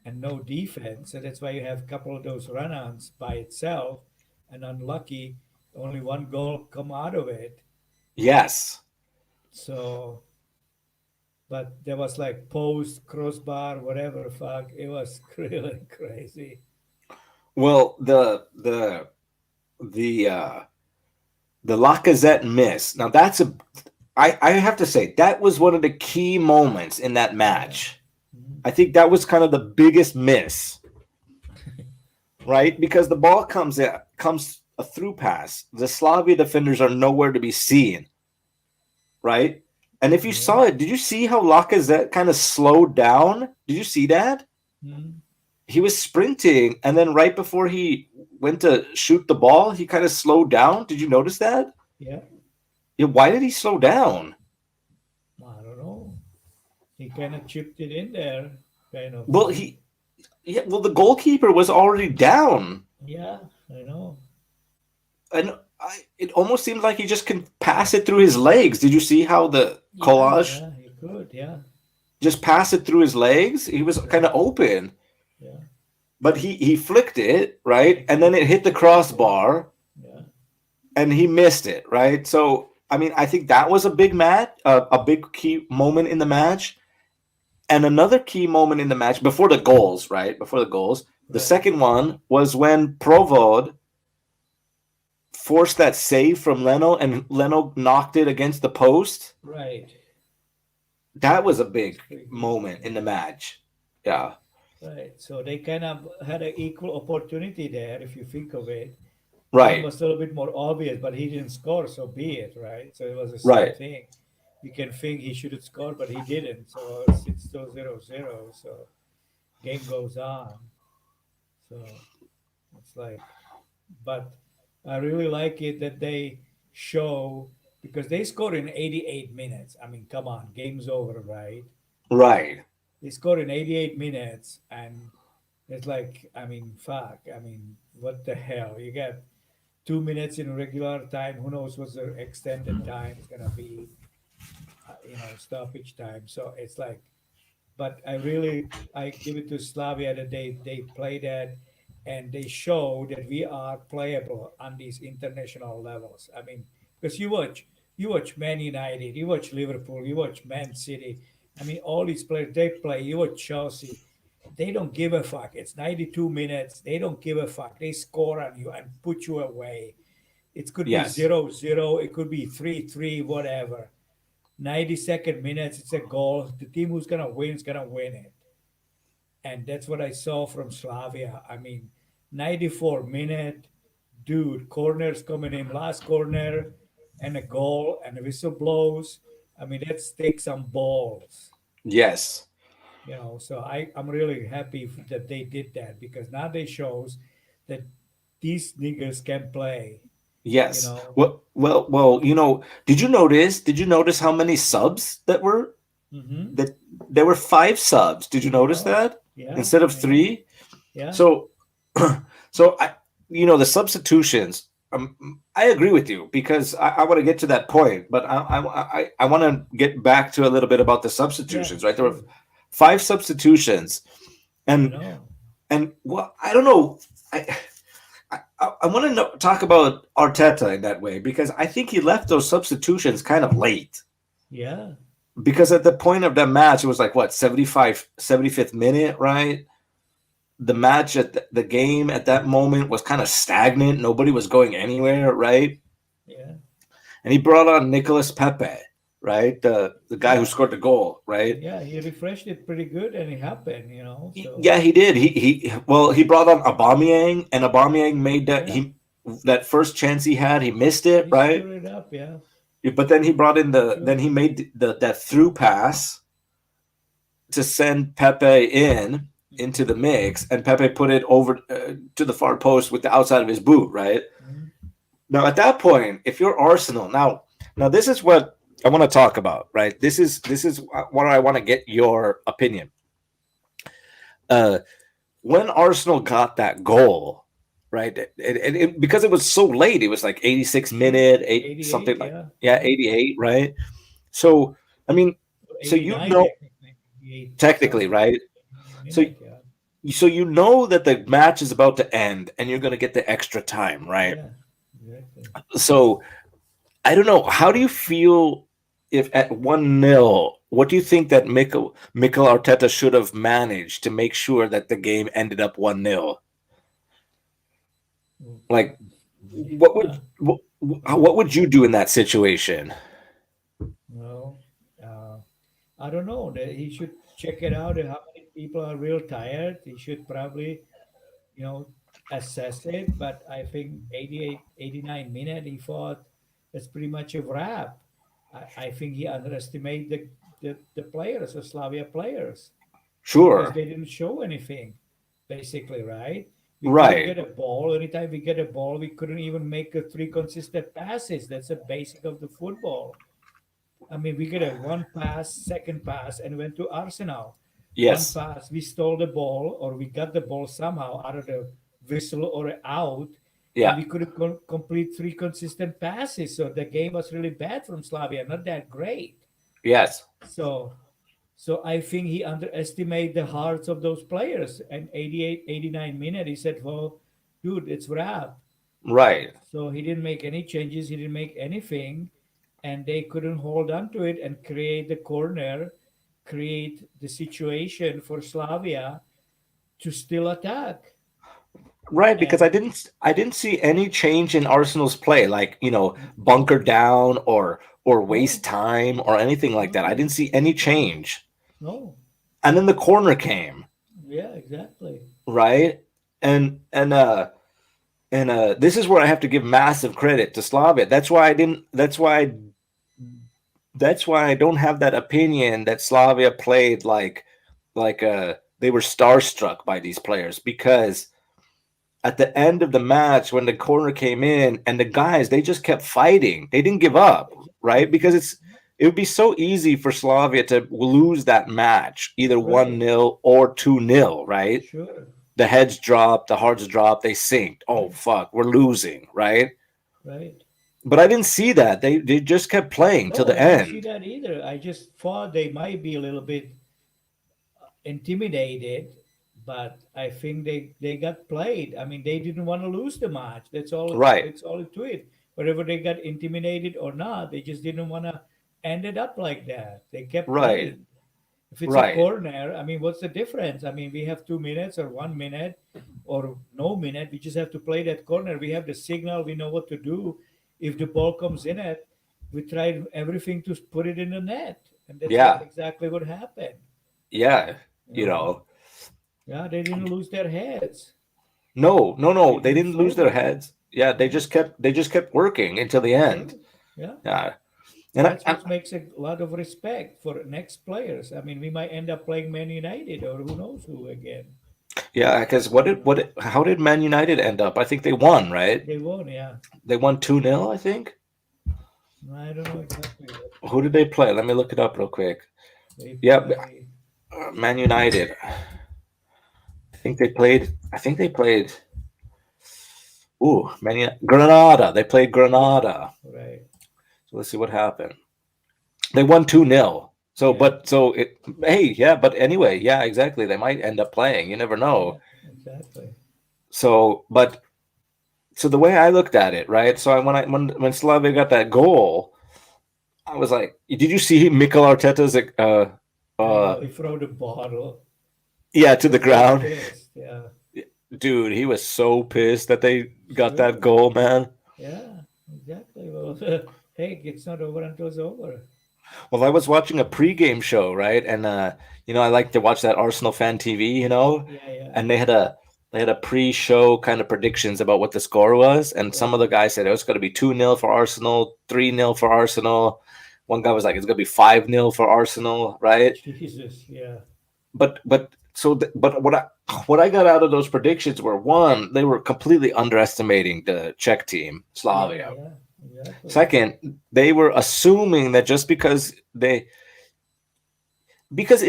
and no defense, and that's why you have a couple of those run-ons by itself, and unlucky, only one goal come out of it. yes. So, but there was like post, crossbar, whatever the fuck. It was really crazy. Well, the the Lacazette miss. Now that's I have to say that was one of the key moments in that Yeah. match. Mhm. I think that was kind of the biggest miss, right? Because the ball comes a through pass. The Slavia defenders are nowhere to be seen, right? And if you Yeah. saw it, did you see how Lacazette kind of slowed down? Did you see that? Mhm. He was sprinting, and then right before he went to shoot the ball, he kind of slowed down. Did you notice that? Yeah. Yeah, why did he slow down? I don't know. He kind of chipped it in there, kind of. Well, the goalkeeper was already down, Yeah, I know. and it almost seemed like he just can pass it through his legs. Did you see how the Yeah, collage yeah, he could. Yeah, just passed it through his legs? He was kind of right. open, Yeah, but he flicked it right, and then exactly. it hit the crossbar, Yeah, and he missed it right. So I mean, I think that was a big match, a big key moment in the match. And another key moment in the match before the goals, right? Before the goals, the right, second one was when Provod forced that save from Leno and Leno knocked it against the post. right. That was a That's big pretty good. moment in the Yeah, match. Yeah. right. So they kind of had an equal opportunity there, if you think of it. One Right. was a little bit more obvious, but he didn't score, so be it, right? So it was the same Right. thing. You can think he should have scored, but he didn't. So it's still 0-0. So game goes on. So it's like, but I really like it that they show. because they scored in 88 minutes. I mean, come on, game's over, right? Right. They scored in 88 minutes, and it's like, I mean, fuck. I mean, what the hell? You got 2 minutes in regular time. Who knows what the extended time is gonna be? Stoppage time. So it's like, but I give it to Slavia that they play that, and they show that we are playable on these international levels. I mean, because you watch Man United, you watch Liverpool, you watch Man City. I mean, all these players they play. You watch Chelsea. They don't give a fuck. It's 92 minutes. They don't give a fuck. They score on you and put you away. It could be Yes. 0-0. It could be 3-3, whatever. 92nd minutes, it's a goal. The team who's gonna win is gonna win it. And that's what I saw from Slavia. I mean, 94 minute, dude, corners coming in, last corner, and a goal, and the whistle blows. I mean, that takes some balls. Yes. So I'm really happy that they did that, because now they shows that these niggas can play. You Yes. know. Well. Did you notice how many subs Mm-hmm. that there were five subs? Did you notice Oh, that yeah, instead of yeah, three? yeah, So, so the substitutions. I agree with you because I want to get to that point, but I want to get back to a little bit about the yeah, substitutions. Right, there were sure. five substitutions, I and know. well, I don't know. I want to talk about Arteta in that way because I think he left those substitutions kind of late. Yeah, Because at the point of that match, it was like what 75th minute, right? The match at the game at that moment was kind of stagnant. Nobody was going anywhere, right? yeah, And he brought on Nicolas Pepe, right? The guy who yeah, scored the goal, right? yeah. He refreshed it pretty good, and it happened. So Yeah, he did. He brought on Aubameyang, and Aubameyang made yeah, that first chance he had, he missed it, he right? screwed it up. Yeah, But then he brought in for then sure. he made that through pass to send Pepe into the mix, and Pepe put it over to the far post with the outside of his boot, right? Mhm. Now at that point, if you're Arsenal, now this is what I want to talk about, right? This is what I want to get your opinion. Uh, when Arsenal got that goal, right? Because it was so late, it was like 86 minute, something 88. like Yeah, yeah, yeah. 88, right? So I mean, so 89 technically. 88 technically, subs. right? 89 So minute. Yeah, that the match is about to end and you're going to get the extra time, right? yeah, exactly. So I don't know. How do you feel if at 1-0? What do you think that Mikel Arteta should have managed to make sure that the game ended up 1-0? Well, Like, what would yeah. what would you do in that situation? Well, I don't know. He should check it out. How many people are real tired? He should probably, you know, assess it. But I think 88, 89 minute he fought, that's pretty much a wrap. I think he underestimated the players, the Slavia players, because Sure. they didn't show anything, basically, right? We couldn't Right. get a ball. Anytime we get a ball, we couldn't even make three consistent passes. That's a basic of the football. I mean, we get a one pass, second pass, and went to Arsenal. One Yes. pass, we stole the ball, or we got the ball somehow out of the whistle or out, and Yeah. we couldn't complete three consistent passes. So the game was really bad from Slavia, not that great. Yes. So, so I think he underestimated the hearts of those players. And 88, 89 minute, he said, "Well, dude, it's wrap." Right. So he didn't make any changes. He didn't make anything, and they couldn't hold on to it and create the corner, create the situation for Slavia to still attack. Right, because I And didn't I didn't see any change in Arsenal's play, like, bunker down or no, waste time or anything like that. I no, didn't see any change. no. And then the corner came, Yeah, exactly. right? And this is where I have to give massive credit to Slavia. That's why I don't have that opinion that Slavia played like they were starstruck by these players, because at the end of the match when the corner came in and the guys, they just kept fighting. They didn't give up. right? Because it would be so easy for Slavia to lose that match, either right. 1-0 or 2-0, right? Sure. The heads drop, the hearts drop, they sink. Oh Right. fuck, we're losing, right? Right. But I didn't see that. They just kept playing till No, the I didn't see end. that either. I just thought they might be a little bit intimidated, but I think they got played. I mean, they didn't want to lose the match. That's all. Right, It's all to it. Whether they got intimidated or not, they just didn't want to end it up like that. They kept right, playing. If it's a right. corner, I mean, what's the difference? I mean, we have 2 minutes or 1 minute or no minute. We just have to play that corner. We have the signal. We know what to do. If the ball comes in it, we tried everything to put it in the net, and that's what Yeah, exactly what happened. yeah. You You know, know, yeah, they didn't lose their heads. no, no, They no. They didn't didn't lose their fold. heads. Yeah, Yeah, they just kept working until the sure. end. Yeah, Yeah, and that's what makes a lot of respect for next players. I mean, we might end up playing Man United or who knows who again. yeah, because how did Man United end up? I think they won, right? They won, yeah. They won 2-0, I think. I don't know exactly, but Who did they play? Let me look it up real quick. they Yeah, play. Man United. I think they played. Ooh, Granada. They played Yeah, Granada. right. So let's see what happened. They won 2-0. So, Yeah, hey, yeah, but anyway, yeah, exactly. They might end up playing. You never yeah, know. exactly. So, so the way I looked at it, right? So when Slavia got that goal, I was like, did you see Mikel Arteta's I uh, know he threw the bottle. yeah, He to the was so ground? pissed. Yeah, Dude, he was so pissed that they got that sure. goal, man. Yeah, exactly. Well, hey, it's not over until it's over. Well, I was watching a pregame show, right? And I like to watch that Arsenal fan TV, Yeah, yeah, and they had a pre-show kind of predictions about what the score was, and some of right. the guys said it was going to be 2-0 for Arsenal, 3-0 for Arsenal. One guy was like, it's going to be 5-0 for Arsenal, right? Jesus, yeah, But what I got out of those predictions were, one, they were completely underestimating the Czech team, yeah, Slavia. yeah, exactly. Second, they were assuming that just because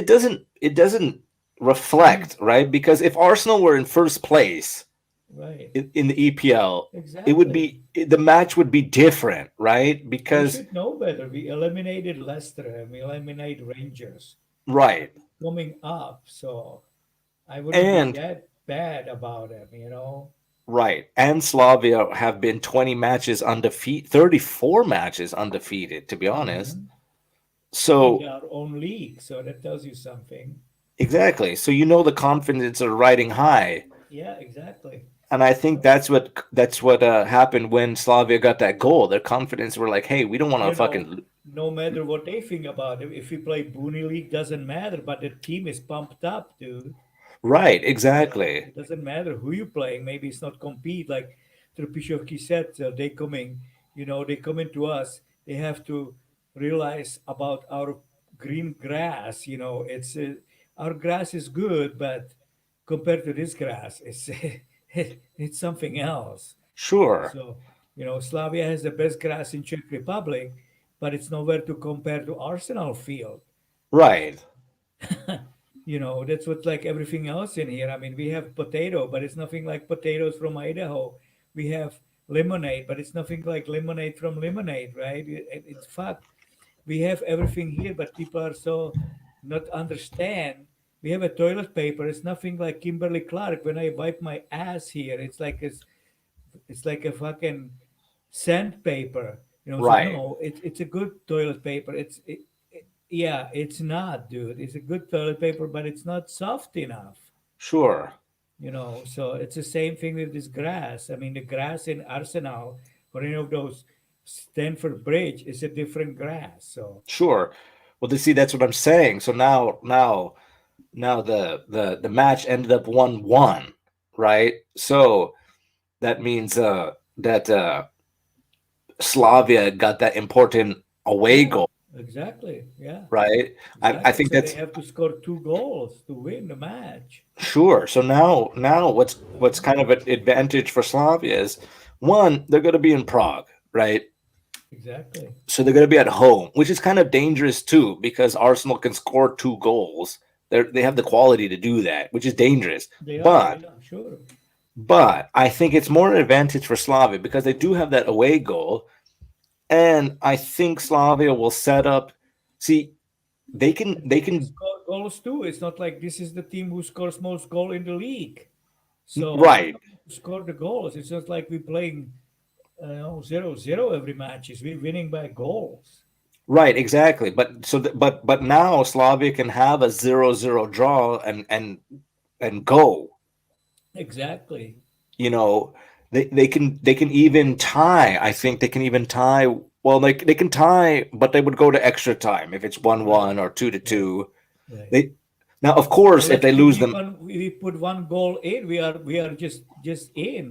it doesn't reflect, right? Because if Arsenal were in first place Right, in the EPL, exactly. the match would be different, right? We Because should know better. We eliminated Leicester and we eliminated Rangers right, coming up, so I wouldn't be and that bad about them. right, and Slavia have been 20 matches undefeated, 34 matches undefeated, to be honest. Hmm. In So our own league, so that tells you something. exactly, so the confidence are riding high. Yeah, exactly. And I think So, that's what happened when Slavia got that goal. Their confidence were like, "Hey, we don't want to you know, fucking no matter what they think about it, if we play Boonie League, doesn't matter, but the team is pumped up, dude. right." So Exactly. it doesn't matter who you playing. Maybe it's not compete like Trpišovský said. They coming, they coming to us. They have to realize about our green grass. It's our grass is good, but compared to this grass, it's it's something else. Sure. So Slavia has the best grass in Czech Republic, but it's nowhere to compare to Arsenal field. Right. That's what like everything else in here. I mean, we have potato, but it's nothing like potatoes from Idaho. We have lemonade, but it's nothing like lemonade from lemonade, right? It's fuck. We have everything here, but people are so not understand. We have a toilet paper. It's nothing like Kimberly Clark. When I wipe my ass here, it's like a fucking sandpaper. So Right. no, it's a good toilet paper. Yeah, it's not, dude. It's a good toilet paper, but it's not soft enough. Sure. So it's the same thing with this grass. I mean, the grass in Arsenal or any of those Stanford Bridge is a different grass. So Sure. Well, to see, that's what I'm saying. So now the match ended up 1-1, right? So that means that Slavia got that important away yeah, goal, exactly. Yeah, right? I exactly. think So they that's have to score 2 goals to win the match. sure. So now what's Uh, kind of an advantage for Slavia is, one, they're going to be in Prague, right? Exactly. So they're going to be at home, which is kind of dangerous too, because Arsenal can score 2 goals. They have the quality to do that, which is dangerous. They are, But yeah, sure. I think it's more an advantage for Slavia because they do have that away goal, and I think Slavia will set up. See, And they they can can score goals too. It's not like this is the team who scores most goal in the league. So they right, don't have to score the goals. It's just like we're playing 0-0 every match. Is we're winning by goals. right, exactly. But but now Slavia can have a 0-0 draw and go. Exactly. You know, they can even tie. I think they can even tie. Well, they can tie, but they would go to extra time if it's 1-1 Right. or 2 to Right. 2. Right. They now, of course, Well, if let's they put lose we them, one we put one goal in. We are just in.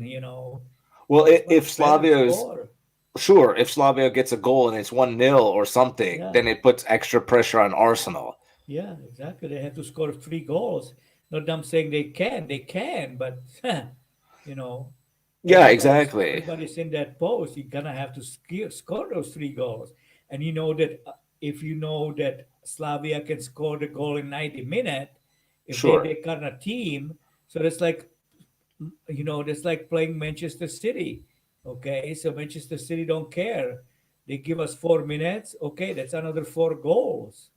well, It's much if better Slavia is score. sure, if Slavia gets a goal and it's 1-0 or something, Yeah. then it puts extra pressure on Arsenal. Yeah. Exactly. They have to score 3 goals. Not them saying they can. They can, but you know, Yeah, exactly. everybody's in that post. You're gonna have to score those 3 goals, and you know that if you know that Slavia can score the goal in 90 minutes, if they Sure. they kind of team, so that's like that's like playing Manchester City. Okay, so Manchester City don't care. They give us 4 minutes. Okay, that's another 4 goals.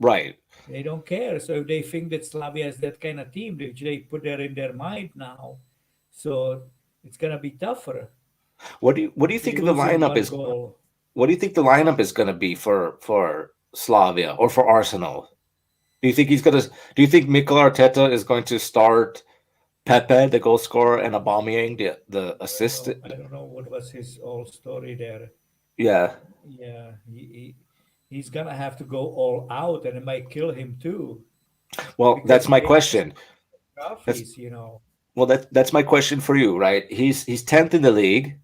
Right. They don't care. So if they think that Slavia is that kind of team, they put that in their mind now. So it's gonna be tougher. What do you We're think the losing lineup one is? goal. What do you think the lineup is going to be for Slavia or for Arsenal? Do you think he's going to? Do you think Mikel Arteta is going to start Pepe, the goal scorer, and Aubameyang, the assist? I don't know what was his whole story there. Yeah. Yeah, he's gonna have to go all out, and it might kill him too Well, because that's my they question. desperate That's trophies. well, that's my question for you, right? He's 10th in the league,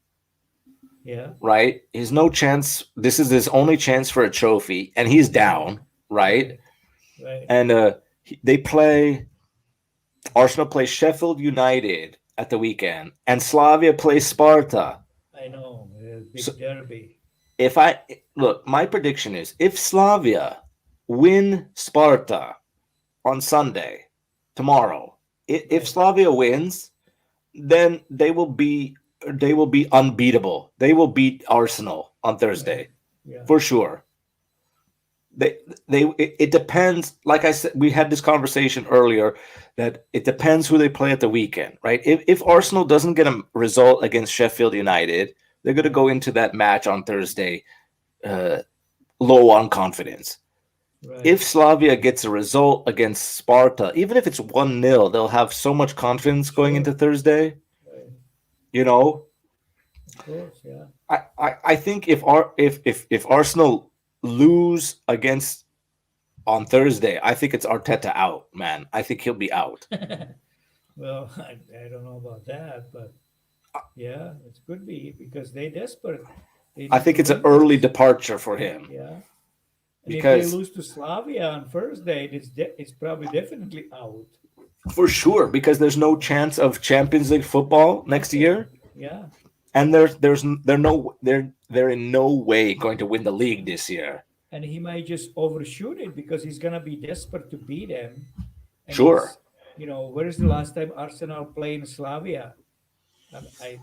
Yeah, right? He's no chance. This is his only chance for a trophy, and he's right, down, right? right, right. And they play. Arsenal plays Sheffield United at the weekend, and Slavia plays Sparta. I know, So big derby. if I look, my prediction is if Slavia win Sparta on Sunday, tomorrow, if Right. Slavia wins, then they will be unbeatable. They will beat Arsenal on Right. Thursday Yeah. for sure. It depends. Like I said, we had this conversation earlier that it depends who they play at the weekend, right? If Arsenal doesn't get a result against Sheffield United, they're going to Right. go into that match on Thursday uh, low on confidence. Right. If Slavia gets a result against Sparta, even if it's 1-0, they'll have so much confidence going into Sure. Thursday. Right. You know, Of course. Yeah. I think if Arsenal lose against on Thursday, I think it's Arteta out, man. I think he'll be out. Well, I don't know about that, but yeah, it could be because they desperate. They I need think to it's an win early this. departure for him Yeah. And if they because lose to Slavia on Thursday, it's probably definitely out. for sure because there's no chance of Champions League football next Nothing. year, Yeah. and they're in no way going to win the league this year. And he might just overshoot it because he's gonna be desperate to beat them. And Sure, where is the last time Arsenal played in Slavia? I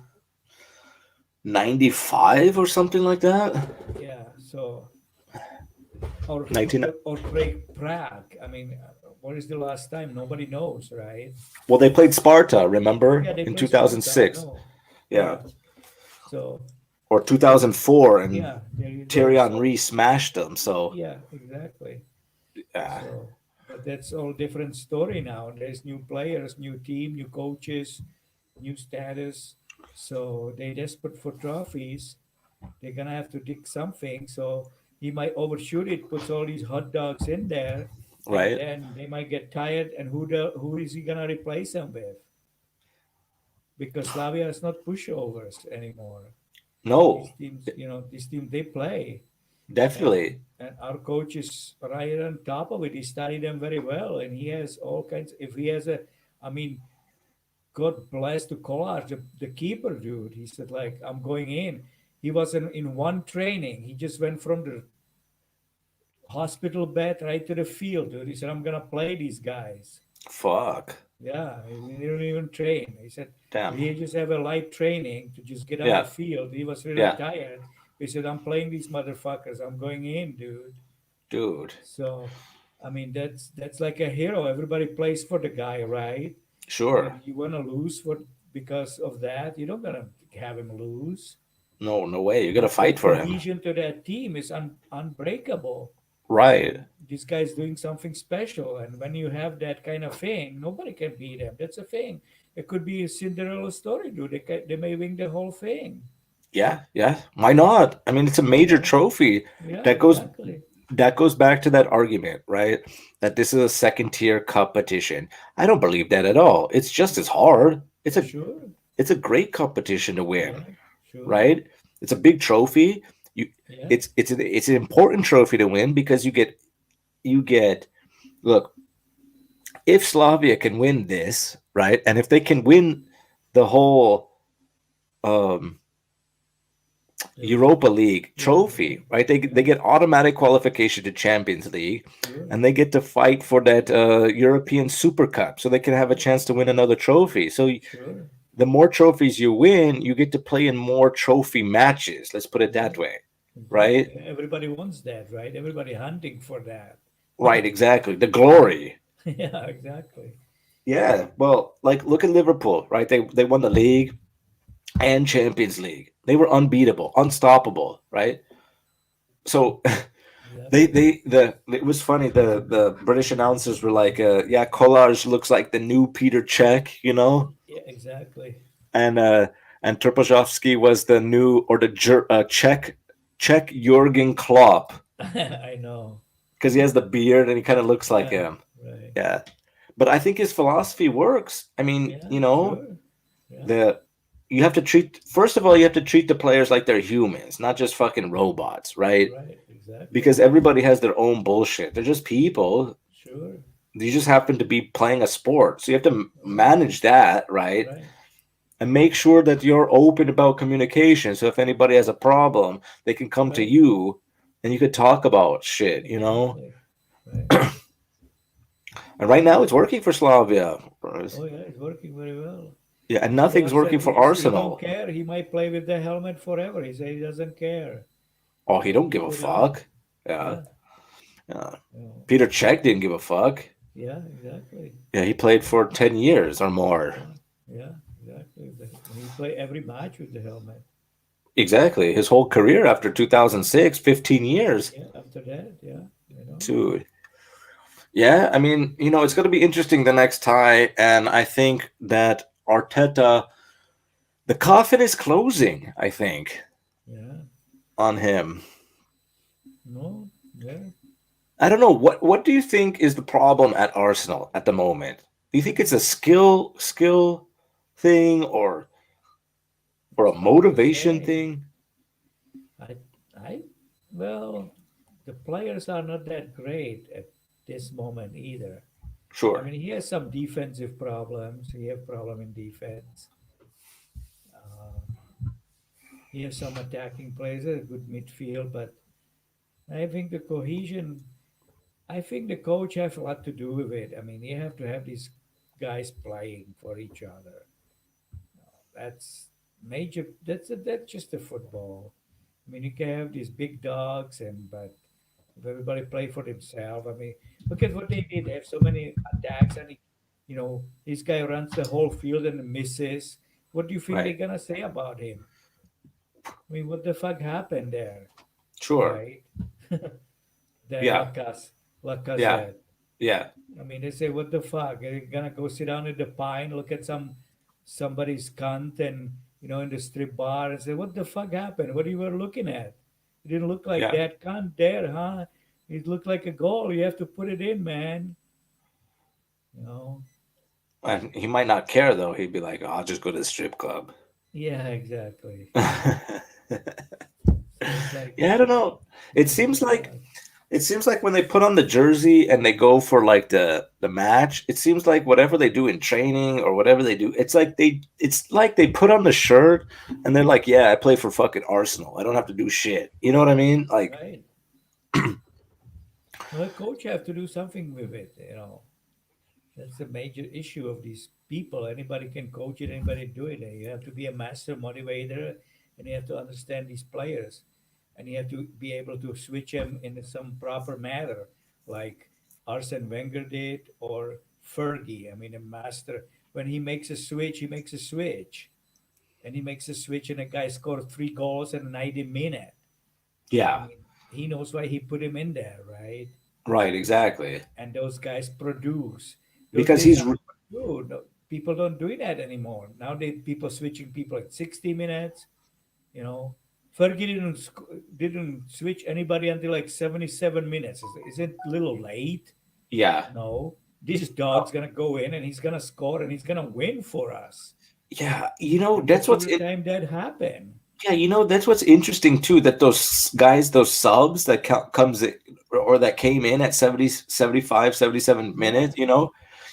95 or something like that. Yeah. So or 19. or play Prague. I mean, what is the last time? Nobody knows, right? Well, they played Sparta, remember, Yeah, they in play Sparta. I 2006. know. Yeah, Yeah. So or 2004, and yeah, there you go. Thierry So Henry smashed them. So, yeah, exactly. uh, So, but that's all different story now. There's new players, new team, new coaches, new status. So they desperate for trophies. They're gonna have to dig something. So he might overshoot it, puts all these hot dogs in there, and right? then they might get tired. And who is he gonna replace them with? Because Slavia is not pushovers anymore. No, These teams they play. and definitely. and our coach is right on top of it. He studied them very well, and he has all kinds. If he has I mean, God bless to Kolar, the keeper dude. He said like, I'm going in. he was in one training. He just went from the hospital bed right to the field, dude. He said, I'm gonna play these guys. Fuck. Yeah, he didn't even train. He said Damn. he just have a light training to just get on the Yeah. field. He was really Yeah. tired. He said, I'm playing these motherfuckers. I'm going in, dude. Dude. So, I mean, that's like a hero. Everybody plays for the guy, right? Sure. And you want to lose for because of that? You don't gonna have him lose. No, no way. You gotta The fight for him. cohesion to that team is unbreakable. Right. This guy's doing something special, and when you have that kind of thing, nobody can beat him. That's a thing. It could be a Cinderella story, dude. They may win the whole thing. Yeah. Yeah. Why not? I mean, it's a major Yeah, trophy yeah, that goes exactly. that goes back to that argument, right? That this is a second tier competition. I don't believe that at all. It's just as hard. Sure. It's a great competition to win, Yeah, sure. right? It's a big trophy. You Yeah, it's an important trophy to win because you get look, if Slavia can win this, right? And if they can win the whole um the Europa league. League Yeah, yeah, trophy, right? They yeah. get automatic qualification to Champions League, Sure, and they get to fight for that European Super Cup, so they can have a chance to win another trophy. So sure. the more trophies you win, you get to play in more trophy matches. Let's put it that Exactly. way, right? Exactly. Everybody wants that, right? Everybody hunting for that. Right, exactly. The Yeah. glory. Yeah, exactly. Yeah. Well, like look at Liverpool, right? They won the league and Champions League. They were unbeatable, unstoppable, right? So Exactly. the it was funny. The British announcers were like, "Yeah, Kolarz looks like the new Peter Cech, you know," Yeah, exactly. and uh, and Trpozovsky was the new or the Czech Jurgen Klopp I know. because he has the beard and he kind of looks like Yeah, him. right. Yeah, but I think his philosophy works. I mean, Yeah, you know, sure. Yeah, the you have to treat first of all you have to treat the players like they're humans, not just fucking robots, right? right. Exactly. Because everybody has their own bullshit. They're just people. Sure. You just happen to be playing a sport, so you have to Right. manage that, right? Right. And make sure that you're open about communication. So if anybody has a problem, they can come to Right. you, and you could talk about shit, you know. Exactly. Right. And right now, it's working for Slavia. Oh yeah, it's working very well. Yeah, and Kolar nothing's said working for he don't Arsenal. care. He might play with the helmet forever. He said he doesn't care. Oh, he don't give Keep a it on. fuck. Yeah, Yeah. yeah. Oh, Peter Cech didn't give a fuck. yeah, exactly. Yeah, he played for 10 years or more. Yeah, yeah, exactly. He play every match with the helmet. Exactly. His whole career after 2006, 15 years. Yeah, after that, yeah, you know. Dude. Yeah, I mean, it's going to be interesting the next tie, and I think that Arteta, the coffin is closing, I think, Yeah, on him. no, yeah. I don't know what do you think is the problem at Arsenal at the moment? Do you think it's a skill thing or a It's hard to motivation say. thing? I, I, well, the players are not that great at this moment either. I Sure. mean, he has some defensive problems. He have problem in defense. Uh, he has some attacking players, a good midfield, but I think the cohesion. I think the coach have a lot to do with it. I mean, you have to have these guys playing for each other. That's major. That's just a football. I mean, you can have these big dogs, but if everybody play for themselves, I mean, look at what they did. They have so many attacks, and this guy runs the whole field and misses. What do you think they're Right. gonna say about him? I mean, what the fuck happened there, Sure. right? That Yeah. Yeah. Lacazette. Yeah. I mean, they say, what the fuck? Are you gonna go sit down at the pine, look at somebody's cunt, and in the strip bar, and say, what the fuck happened? What you were looking at? It didn't look like Yeah. that cunt there, huh? It looked like a goal. You have to put it in, man. You know? And he might not care though. He'd be like, oh, "I'll just go to the strip club." Yeah, exactly. Yeah, So it's like, I don't know. It what the seems like fuck? it seems like when they put on the jersey and they go for like the match, it seems like whatever they do in training or whatever they do, it's like they put on the shirt and they're like, yeah, I play for fucking Arsenal. I don't have to do shit. You know what I mean? Like, Right. Well, the coach have to do something with it. That's the major issue of these people. Anybody can coach it, anybody do it. You have to be a master motivator, and you have to understand these players, and you have to be able to switch them in some proper manner, like Arsene Wenger did or Fergie. I mean, a master. When he makes a switch, he makes a switch, and he makes a switch, and a guy scored 3 goals in a 90 minute. I yeah, mean, he knows why he put him in there, right? right, exactly. And those guys produce. Those Because days he's are over. No, people don't do that anymore. Nowadays, people switching people at 60 minutes. You know, Fergie didn't switch anybody until like 77 minutes. Is it a little late? yeah, No. This dog's gonna go in and he's gonna score and he's gonna win for us. yeah. And most of the time that happened. Yeah, that's what's interesting too. That those guys, those subs that comes in, or that came in at 70, 75, 77 Yeah, minutes.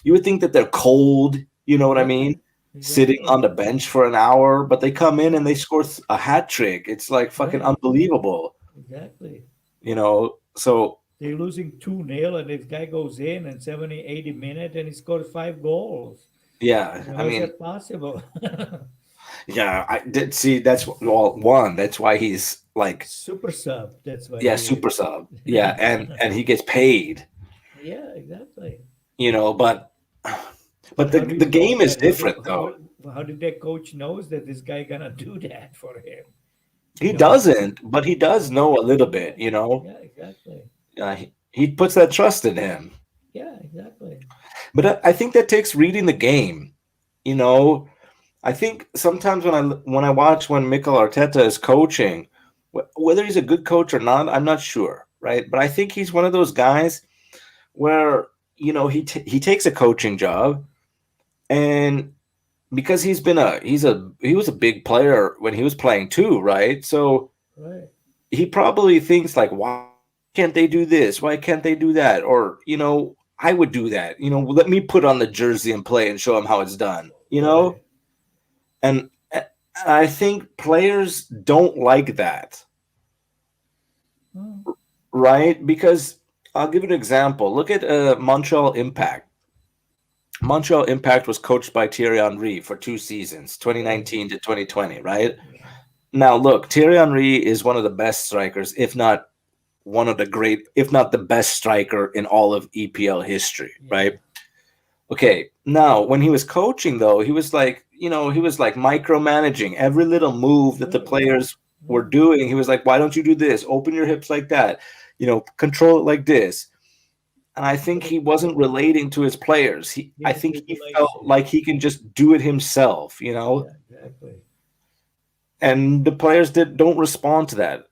You would think that they're cold. You know what I mean? right. Sitting on Exactly. the bench for an hour, but they come in Yeah, and they score a hat trick. It's like fucking right. unbelievable. Exactly. So They're losing 2-0, and this guy goes in 70, 80 minutes and he scores 5 goals. yeah, How I is mean, that possible? yeah, I did see. That's well, one. That's why he's like, Super sub, that's what yeah, he super is. sub. Yeah, and he gets paid. Yeah, exactly. But But the how do you the know game is that? different though. How did that coach knows that this guy gonna do that for him? He No. doesn't, but he does No. know a little Yeah. bit. Yeah. Exactly. He puts that trust in him. Yeah. Exactly. But I think that takes reading the game. You know, I think sometimes when I watch when Mikel Arteta is coaching, whether he's a good coach or not, I'm not sure, right? But I think he's one of those guys where he takes a coaching job, and because he was a big player when he was playing too, right? So Right. he probably thinks like, why can't they do this? Why can't they do that? Or I would do that. Let me put on the jersey and play and show them how it's done. Right. And I think players don't like that, Hmm. right? Because I'll give you an example. Look at Montreal Impact. Montreal Impact was coached by Thierry Henry for 2 seasons, Right. 2019 to 2020, right? Yeah. Now, look, Thierry Henry is one of the best strikers, if not one of the great, if not the best striker in all of EPL history, Yeah. right? Okay, now when he was coaching, though, he was like micromanaging every little move that the Right. players were Right. doing. He was like, "Why don't you do this? Open your hips like that. Control it like this." And I think Right. he wasn't relating to his players. I Didn't think build he felt relationship. like he can just do it himself. Yeah. Exactly. And the players don't respond to that.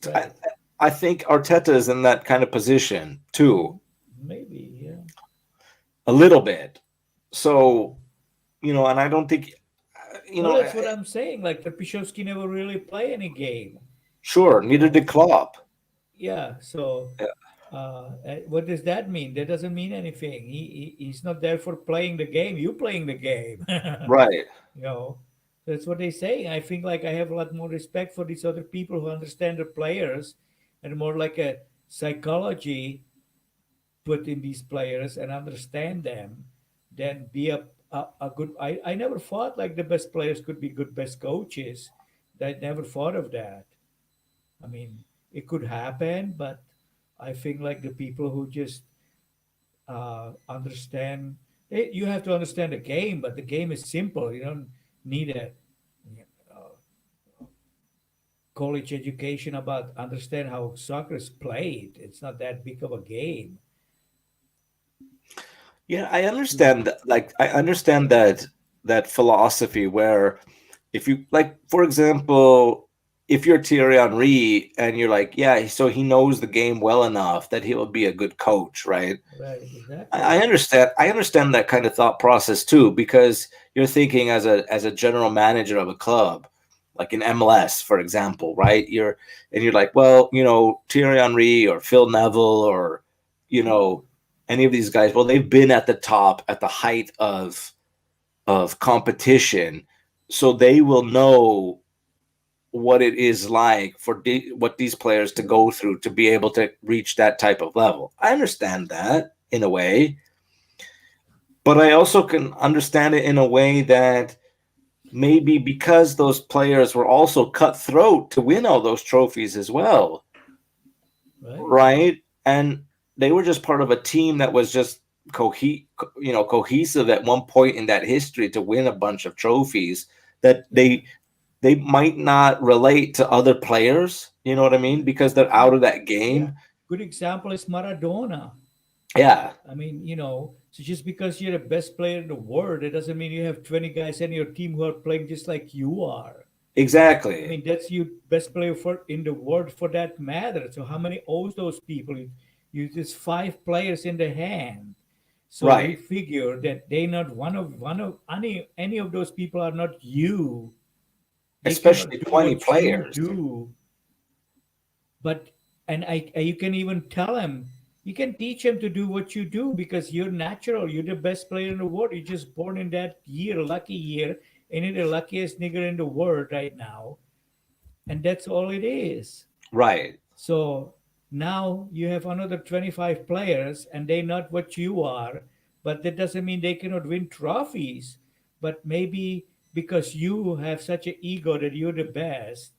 I, Right. I think Arteta is in that kind of position too, Maybe. Yeah. a little bit. So, and I don't think, you Well, know, that's what I'm saying. Like Trpišovský never really play any game. sure, You neither know. did Klopp. Yeah. So, Yeah, what does that mean? That doesn't mean anything. He's not there for playing the game. You playing the game. right. You know. That's what they say. I think like I have a lot more respect for these other people who understand the players and more like a psychology put in these players and understand them than be a good. I never thought like the best players could be good best coaches. I never thought of that. I mean, it could happen, but I think like the people who just understand, you have to understand the game, but the game is simple. You don't need a uh, college education about understand how soccer is played. It's not that big of a game. Yeah, I understand that. Like, I understand that philosophy where if you like, for example, if you're Thierry Henry and you're like, yeah, so he knows the game well enough that he'll be a good coach, right? Right, I exactly. understand. I understand that kind of thought process too, because you're thinking as a general manager of a club. like in MLS, for example, right? You're like, well, Thierry Henry or Phil Neville or you True. know any of these guys. Well, they've been at the top at the height of competition, so they will know what it is like for what these players to True. go through to be able to reach that type of level. I understand that in a way, but I also can understand it in a way that maybe because those players were also cutthroat to win all those trophies as well, Right. right? And they were just part of a team that was just cohesive at one point in that history to win a bunch of trophies that Yeah. they might not relate to other players, you know what I mean? Because they're out True. of that Yeah. game. Good example is Maradona. Yeah, I mean, so just because you're the best player in the world, it doesn't mean you have 20 guys in your team who are playing just like you are. I exactly. mean, that's you best player for in the world for that matter. So how many owes those people? You just five players in the hand. So you Right. figure that they not one of any of those people are not you. They Especially cannot do 20 what you players. do. But and you can even tell him, you can teach him to do what you do because you're natural. You're the best player in the world. You're just born in that year, lucky year, and you're the luckiest nigger in the world right now, and that's all it is. Right. So now you have another 25 players, and they're not what you are, but that doesn't mean they cannot win trophies. But maybe because you have such an ego that you're the best,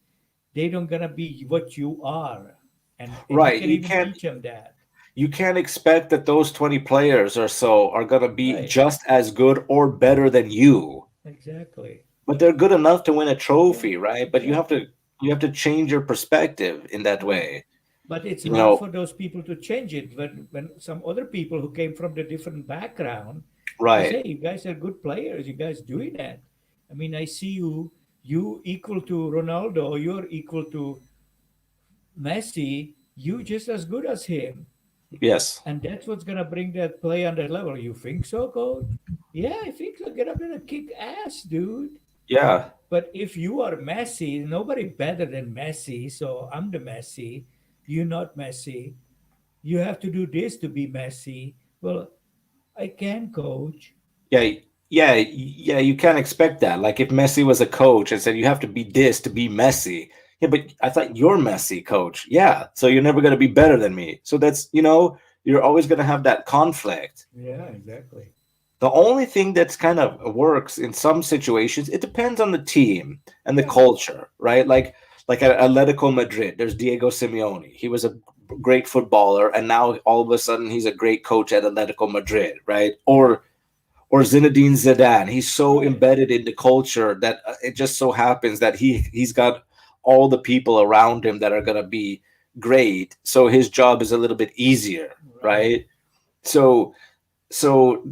they don't gonna be what you are, and you Right. can even teach them that. You can't expect that those 20 players or so are going to be Right. just as good or better than you. Exactly. But they're good enough to win a Yeah. trophy, right? But Exactly. you have to change your perspective in that Right. way. But it's You hard know, for those people to change it when some other people who came from the different background says, right. "Hey, you guys are good players. You guys doing that? I mean, I see you equal to Ronaldo. You're equal to Messi. You just as good as him, Yes. and that's what's gonna bring that play on that level. You think so, coach? Yeah, I think so. Get up there and kick ass, dude. Yeah. But if you are Messi, nobody better than Messi. So I'm the Messi. You're not Messi. You have to do this to be Messi. Well, I can, coach. Yeah. Yeah. You can't expect that. Like if Messi was a coach and said you have to be this to be Messi. Yeah, but I thought you're Messi, coach. Yeah. So you're never going to be better than me. So that's, you're always going to have that conflict. Yeah, exactly. The only thing that's kind of works in some situations, it depends on the team and the Yeah, culture, right? Like at Atletico Madrid, there's Diego Simeone. He was a great footballer, and now all of a sudden he's a great coach at Atletico Madrid, right? Or Zinedine Zidane. He's so right, embedded in the culture that it just so happens that he's got all the people around him that are going to be great, so his job is a little bit easier, right, right? So so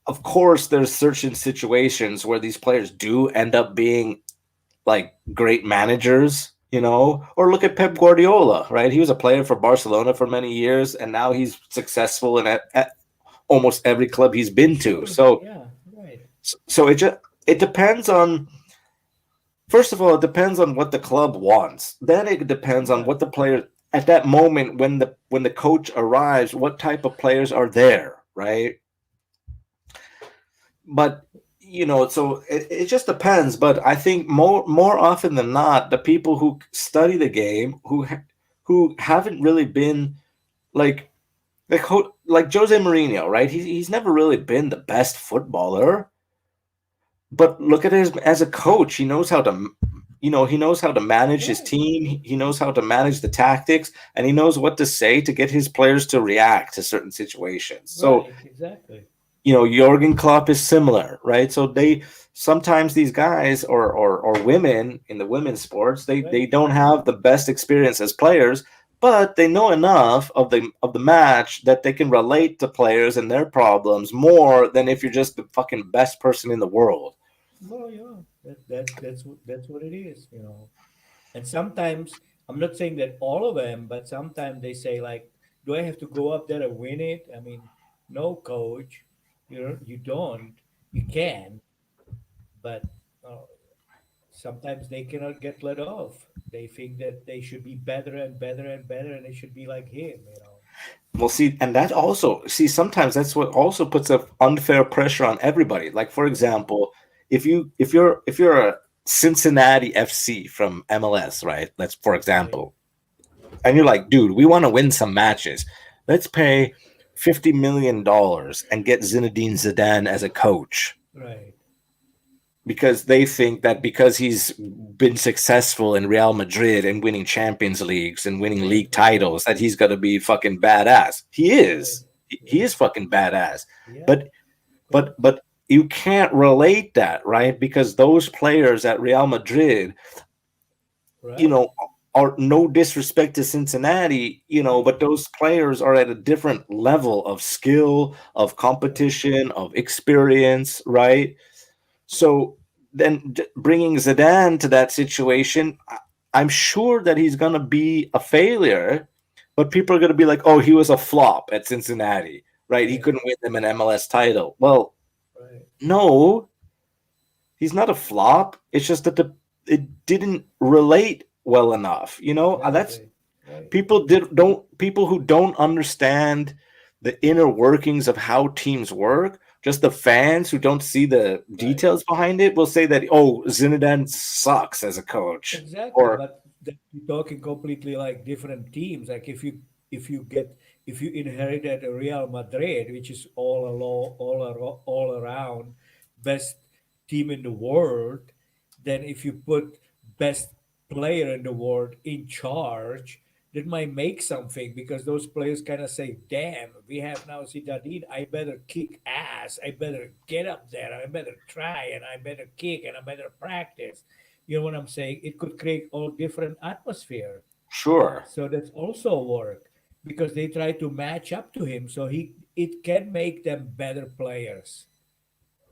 of course there's certain situations where these players do end up being like great managers, or look at Pep Guardiola, right? He was a player for Barcelona for many years and now he's successful at almost every club he's been to. sure, So yeah, right, it depends on, first of all, it depends on what the club wants, then it depends on yeah, what the player at that moment when the coach arrives, what type of players are there, right? But so it just depends. But I think more often than not, the people who study the game, who haven't really been like like Jose Mourinho, right? He's never really been the best footballer, but look at his as a coach. He knows how to he knows how to manage his right, team. He knows how to manage the tactics, and he knows what to say to get his players to react to certain situations. So right, exactly, Jurgen Klopp is similar, right? So they sometimes these guys or women in the women's sports, they right. don't have the best experience as players, but they know enough of the match that they can relate to players and their problems more than if you're just the fucking best person in the world. Well, yeah, that's what it is. And sometimes I'm not saying that all of them, but sometimes they say like, "Do I have to go up there and win it?" I mean, no, coach, you don't. You can, but uh, sometimes they cannot get let off. They think that they should be better and better and better, and they should be like him. Well, see, and that also, see, sometimes that's what also puts a unfair pressure on everybody. Like, for Right, example, if you're a Cincinnati FC from MLS, right? That's for right, example, and you're like, dude, we want to win some matches. Let's pay $50 million and get Zinedine Zidane as a coach right, because they think that because he's been successful in Real Madrid and winning Champions Leagues and winning right, league right, titles that he's going to be fucking badass. He right. is. He Yeah, is fucking badass. yeah, But of but course. but you can't relate that, right? Because those players at Real Madrid, you Right, know, are no disrespect to Cincinnati, but right, those players are at a different level of skill, of right, competition, of experience, right? So then bringing Zidane to that situation, I'm sure that he's going to be a failure, but people are going to be like, oh, he was a flop at Cincinnati, right? He right, couldn't win them an MLS title. Well, right. no, he's not a flop. It's just that it didn't relate well enough. That's Exactly. Right, people who don't understand the inner workings of how teams work, just the fans who don't see the right. details behind it will say that, oh, Zinedine sucks as a coach. Exactly, Or but you're talking completely like different teams. Like if you get if you inherited a Real Madrid, which is all around best team in the world, then if you put best player in the world in charge, that might make something because those players kind of say, "Damn, we have now Zidane. I better kick ass. I better get up there. I better try, and I better kick, and I better practice." You know what I'm saying? It could create all different atmosphere. sure. So that's also work because they try to match up to him. So it can make them better players.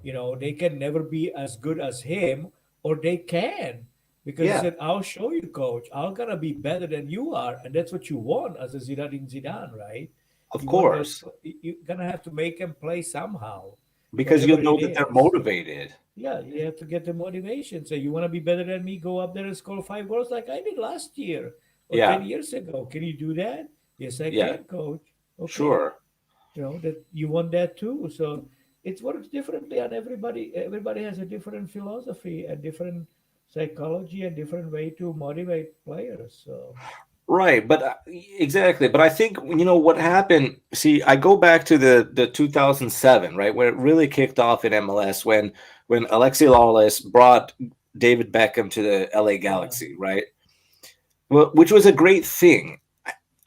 They can never be as good as him, or they can. Because he Yeah, said, I'll show you, coach. I'm gonna be better than you are. And that's what you want as a Zidane, right? of You want those course. you're gonna have to make them play somehow, Because whatever you'll it know that they're is. motivated. Yeah, you have to get the motivation. So you want to be better than me? Go up there and score 5 goals like I did last year or Yeah, 10 years ago. Can you do that? Yes, I yeah, can, coach. Okay, sure. that you want that too. So it works differently on everybody. Everybody has a different philosophy and different psychology and different way to motivate players. So Right, but exactly. But I think what happened. See, I go back to the 2007, right, where it really kicked off in MLS when Alexi Lawless brought David Beckham to the LA yeah, Galaxy, right? Well, which was a great thing.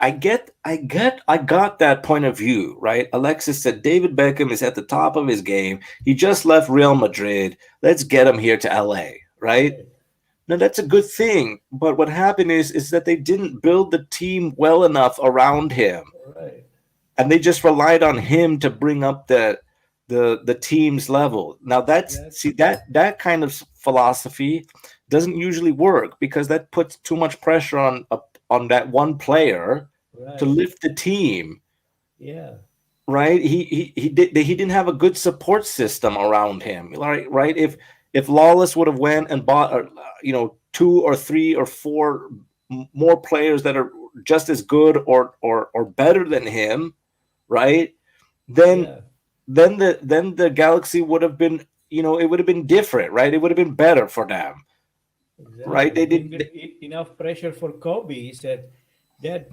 I got that point of view, right? Alexis said David Beckham is at the top of his game. He just left Real Madrid. Let's get him here to LA, right? right, No, that's a good thing. But what happened is that they didn't build the team well enough around him, right, and they just relied on him to bring up the team's level. Now that's see exactly, that kind of philosophy doesn't usually work because that puts too much pressure on that one player to right, lift the team. yeah, Right? He didn't have a good support system around him. Right? If Lawless would have went and bought two or three or four more players that are just as good or better than him, right? Then yeah. then the Galaxy would have been, it would have been different, right? It would have been better for them, right? Exactly. They He did didn't get enough pressure for Kobe. He said, "That,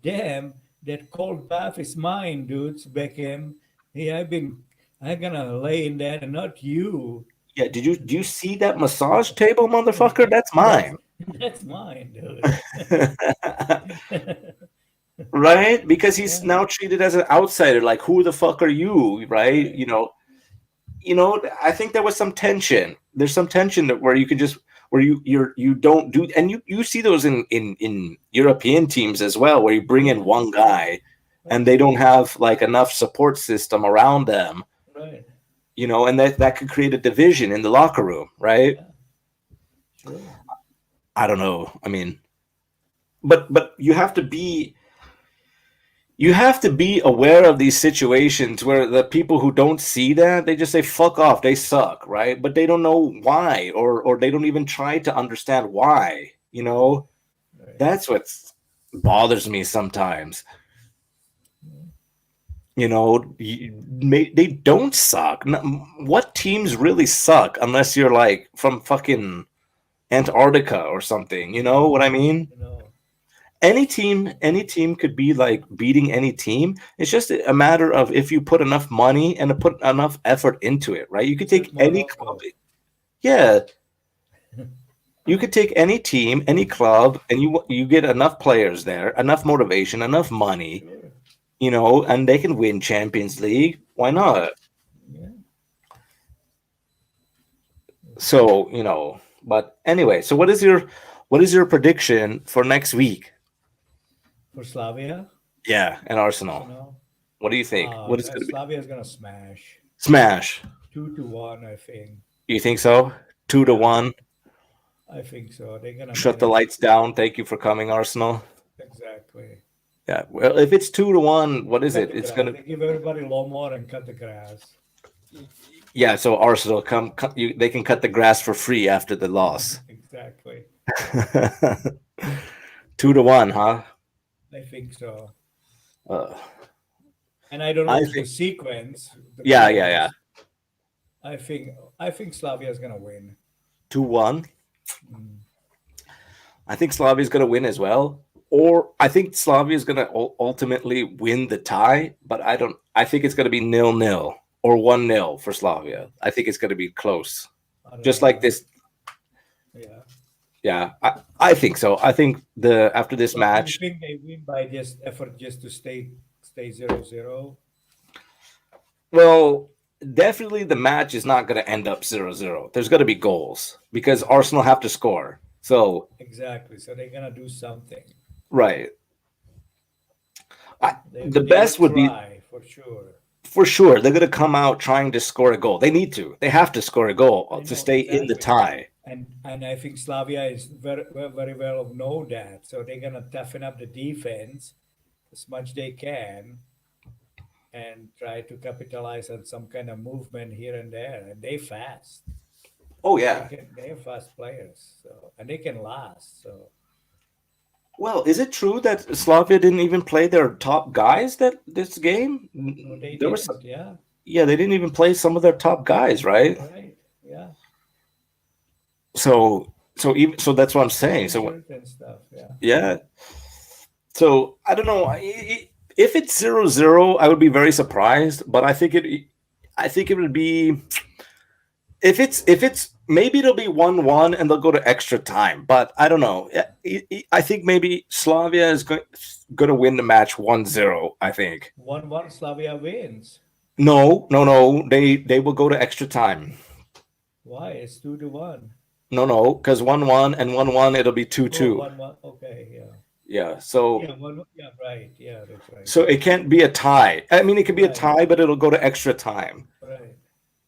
damn, that cold bath is mine, dudes." Beckham. Hey, I'm gonna lay in that, and not you. yeah. Do you see that massage table, motherfucker? That's That's mine. that's mine, dude. Right? Because he's Yeah, now treated as an outsider. Like, who the fuck are you? Right? right. I think there was some tension. There's some tension that where you could just where you don't do, and you see those in European teams as well, where you bring in Yeah, one guy and right, they don't have like enough support system around them, right. and that could create a division in the locker room, right? Yeah, true. I don't know. I mean, but you have to be you have to be aware of these situations where the people who don't see that, they just say fuck off, they suck, right? But they don't know why, or they don't even try to understand why, you know. Right. That's what bothers me sometimes. You know, they don't suck. What teams really suck unless you're like from fucking Antarctica or something, you know what I mean? No. Any team could be like beating any team. It's just a matter of if you put enough money and put enough effort into it, right? You could Just take any club. Morocco. Yeah, you could take any team, any club, and you get enough players there, enough motivation, enough money, Sure. and they can win Champions League. Why not? Yeah. So, but anyway, so what is your prediction for next week? For Slavia, Yeah, and Arsenal. Arsenal. What do you think? What is going to be? Slavia is gonna smash Smash. 2-1. I think. You think so? Two to Yeah, one. I think so. They're gonna Shut the manage lights down. Thank you for coming, Arsenal. exactly. Yeah. Well, if it's 2 to 1, what is Cut it? the It's grass. gonna. They give everybody lawnmower and cut the grass. Yeah. So Arsenal come. They can cut the grass for free after the loss. Exactly. 2 to 1, huh? I think so. Uh, And I don't I know the think. sequence, the Yeah. Yeah. Yeah. players. I think Slavia is gonna win. 2-1. Mm. I think Slavia is going to win as well. Or I think Slavia is going to ultimately win the tie, but I don't. I think it's going to be 0-0 or 1-0 for Slavia. I think it's going to be close, I don't just like know. this. Yeah. Yeah, I think so. I think the after this But do you match, think they win by just effort just to stay 0-0? well, definitely the match is not going to end up 0-0. There's going to be goals because Arsenal have to score. So Exactly. So they're gonna do something. right, They the they will best would be try for sure. for sure they're going to come out trying to score a goal. They need to. They have to score a I goal to know stay in the exactly. tie. And I think Slavia is very well know that. So they're gonna toughen up the defense as much they can and try to capitalize on some kind of movement here and there. And they fast. Oh They yeah. can they have fast players. So and they can last. So Well, is it true that Slavia didn't even play their top guys that this game? no, they There was didn't. Yeah. yeah, they didn't even play some of their top guys, right? Right. Yeah. So that's what I'm saying. So Injured and stuff. Yeah. yeah, so I don't know if it's 0-0, I would be very surprised, but I think it would be if it's maybe it'll be 1-1 and they'll go to extra time, but I don't know. I think maybe Slavia is going to win the match 1-0. I think. 1-1 Slavia wins. No, no, no. They will go to extra time. Why? It's 2-1. No, no, because 1-1 and 1-1 it'll be two Oh, two. 1-1. Okay, yeah. Yeah. So Yeah, one. Yeah, right. Yeah, that's right. so it can't be a tie. I mean, it could be a Right, tie, but it'll go to extra time. right.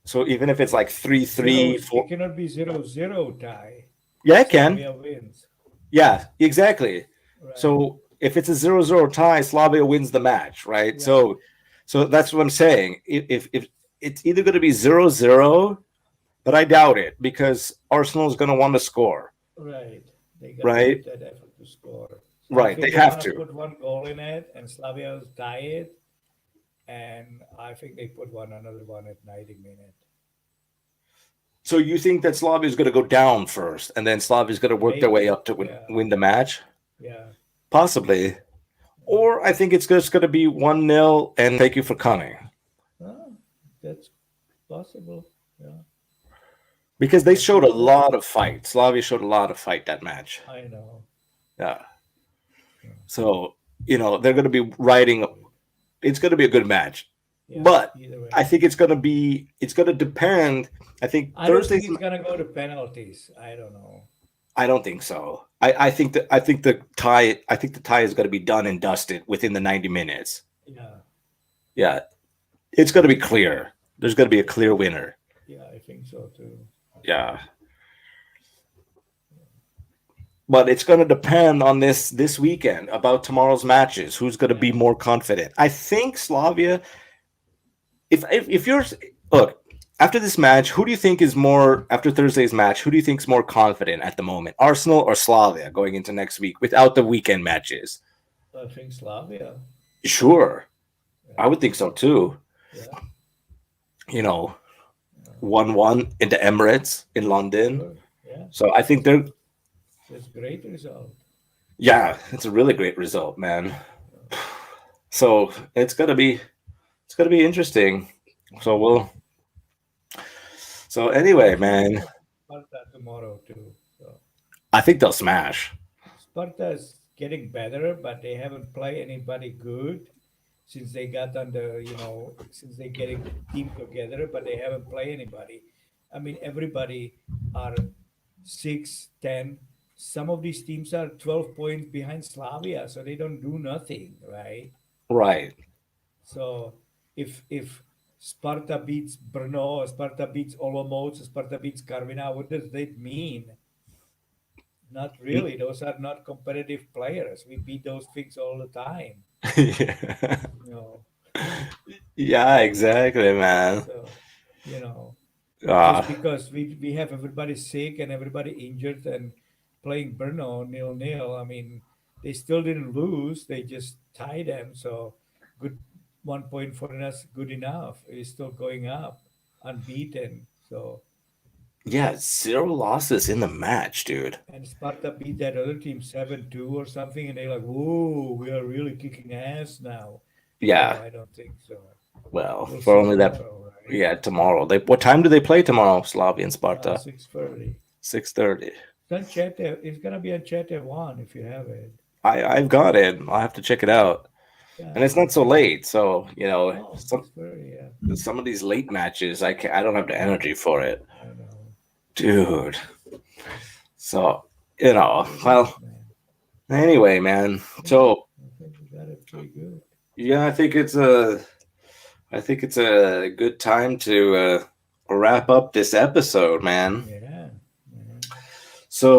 So even if it's like 3-3, Zero. It 4, cannot be 0-0 tie. yeah, it can. Slavia wins. Yeah, exactly. Right, So if it's a 0-0 tie, Slavia wins the match, right? right, So that's what I'm saying. If it's either going to be 0-0, but I doubt it because Arsenal is going to want to score, right. They got to right? put that effort to score. So I Right. They think they're have gonna to. put one goal in it, and Slavia will tie it. And I think they put another one at 90 minutes. So you think that Slavia is going to go down first, and then Slavia is going to work their way Maybe. up to win, Yeah, win the match? yeah. Possibly. Or I think it's just going to be 1-0 and thank you for coming. Ah, that's possible. Yeah, Because they but showed we'll a hope. lot of fight. Slavia showed a lot of fight that match. I know. Yeah. So, they're going to be riding. It's going to be a good match. Yeah, But either I way. think it's going to depend. I think I don't think Thursday's, it's gonna go to penalties. I don't know. I don't think so. I think the tie is going to be done and dusted within the 90 minutes. Yeah, Yeah. It's going to be clear. There's going to be a clear winner. yeah, I think so too. Yeah. but it's going to depend on this weekend about tomorrow's matches. Who's going to be Yeah. more confident? I think Slavia. If you're look after this match, who do you think is more after Thursday's match? Who do you think is more confident at the moment? Arsenal or Slavia going into next week without the weekend matches? I think Slavia. Sure, I Yeah. would think so too. Yeah. You know, Yeah. 1-1 into Emirates in London. Sure. Yeah. So I think they're That's great result. yeah, it's a really great result, man. Yeah. So it's gonna be interesting. So Yeah. we'll so What anyway, do you think man, of Sparta tomorrow too? So I think they'll smash. Sparta is getting better, but they haven't played anybody good since they got under, since they getting team together, but they haven't played anybody. I mean, everybody are 6, 10. Some of these teams are 12 points behind Slavia, so they don't do nothing, right? Right. So if Sparta beats Brno, Sparta beats Olomouc, Sparta beats Karvina, what does that mean? Not really. Those are not competitive players. We beat those things all the time. yeah. You know, Yeah, exactly, man. so you know, Uh just because we have everybody sick and everybody injured and playing Brno 0-0, I mean, they still didn't lose. They just tied them. So good 1 point for us, good enough. It's still going up, unbeaten. So yeah, zero losses in the match, dude. and Sparta beat that other team 7-2 or something, and they're like, "Whoa, we are really kicking ass now." So Yeah. I don't think so. Well, We'll for see only that tomorrow, right? yeah, tomorrow. They what time do they play tomorrow, Slavia and Sparta? 6:30. 6:30. It's on chat. It's gonna be on chat at 1 if you have it. I've got it. I'll have to check it out. And Yeah, it's not so late, so oh, some 6:30. Yeah, some of these late matches I don't have the energy for it. I know. Dude. So, It is, well, man. anyway, man. Yeah, So, I think we got it pretty good. yeah, I think it's a good time to wrap up this episode, man. Yeah, yeah. So,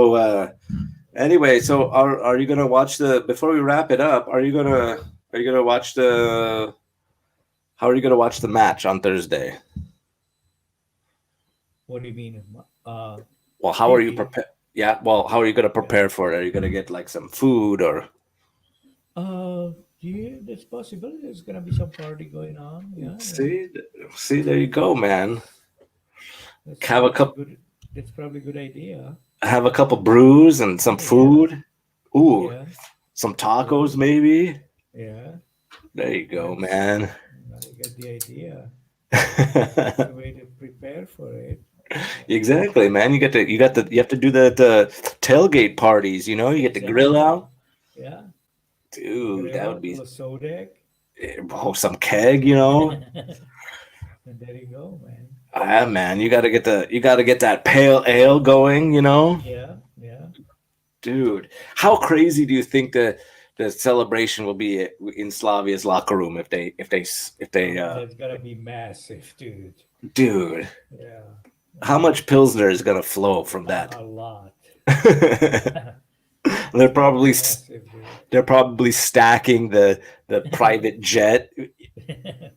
anyway, so are you gonna watch the before we wrap it up? Are you gonna watch the how are you gonna watch the match on Thursday? What do you mean? Well, how are you TV. prepare? Yeah, well, how are you gonna Yeah. prepare for it? Are you gonna get like some food or Yeah, there's possibility there's gonna be some party going on. Yeah, yeah. see? See, there you go, man. That's Have a probably cup, good. That's probably a good idea. have a couple brews and some Yeah, food. Ooh, yeah. some Sure. tacos maybe. Yeah. There you go, That's. man. I get the idea. That's the way to prepare for it. Yeah. Exactly, man. You have to do the tailgate parties. You get the grill Exactly. out, Yeah. dude. That would Grill, be Lasodec. some keg. And there you go, man. Ah, man, you gotta get that pale ale going. Yeah, yeah. Dude. How crazy do you think the celebration will be in Slavia's locker room if they That's gonna be massive, dude. dude? Yeah, How yeah. much pilsner is gonna flow from that? A lot. they're It's gonna be probably massive, dude. they're probably stacking the private jet, Yeah.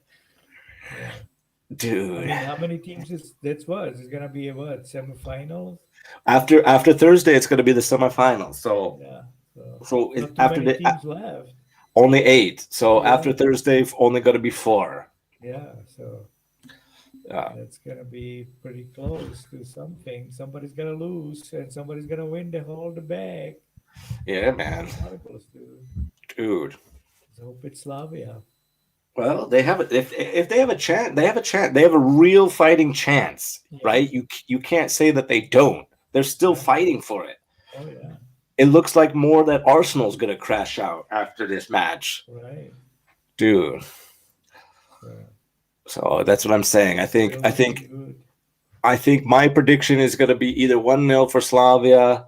I dude. mean, how many teams is that's what? It's gonna be a what? Semifinals? After Thursday, it's gonna be the semifinals. So Yeah. So so not too after many the teams left. only eight. So after Yeah. Thursday, only gonna be four. Yeah. So Uh, that's gonna be pretty close to something. Somebody's gonna lose and somebody's gonna win the whole the bag. yeah, man, Regardless, dude. dude. Let's hope it's Slavia. Well, they have it. If they have a chance, they have a chance. They have a real fighting chance, Yeah. right? You can't say that they don't. They're still Yeah. fighting for it. Oh yeah. It looks like more that Arsenal's gonna crash out after this match, Right. dude. So So that's what I'm saying. I think still I looking think good. I think my prediction is gonna be either 1-0 for Slavia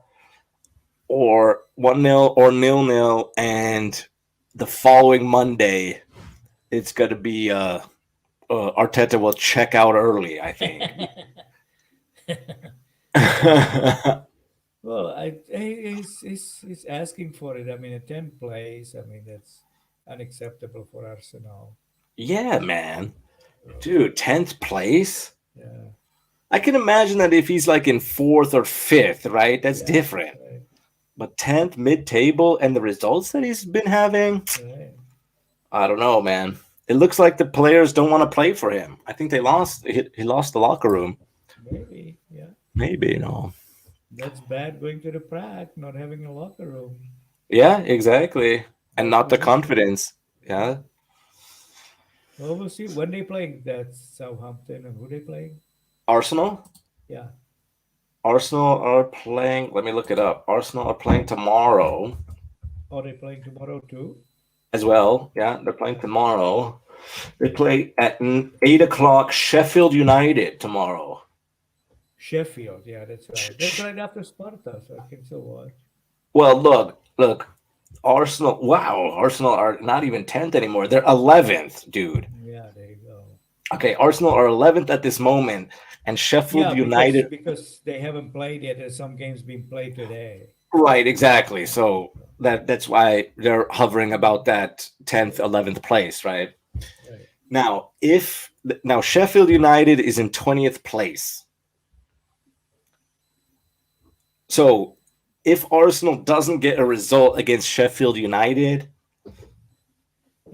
or 1-0 or 0-0, and the following Monday it's gonna be Arteta will check out early. I think. Yeah. Well, he's asking for it. I mean, a 10th place. I mean, that's unacceptable for Arsenal. Yeah, man. So, Dude, 10th place? yeah, I can imagine that if he's like in fourth or fifth, right? That's yeah, different. right, But 10th, mid table, and the results that he's been having, right. I don't know, man. It looks like the players don't want to play for him. I think they lost. He lost the locker room. Maybe, yeah. Maybe, no. That's bad going to the Prague, not having a locker room. Yeah, exactly. And Bad not the position. confidence. Yeah. Yeah. Well, we'll see when they playing. That's Southampton and who they playing. Arsenal? Yeah. Arsenal are playing. Let me look it up. Arsenal are playing tomorrow Are they playing tomorrow too? as well. Yeah, they're playing Yeah. tomorrow. They play at 8 o'clock Sheffield United tomorrow. Sheffield. Yeah, that's right. That's right after Sparta, so I can still watch. Well, look. Arsenal. Wow, Arsenal are not even 10th anymore. They're 11th, dude. Yeah, there you go. Okay, Arsenal are 11th at this moment, and Sheffield Yeah, because United. because they haven't played yet. There's some games being played today. Right, exactly. Yeah. So that's why they're hovering about that 10th, Right. 11th place, right? Right. Now, if now Sheffield United is in 20th place. So if Arsenal doesn't get a result against Sheffield United,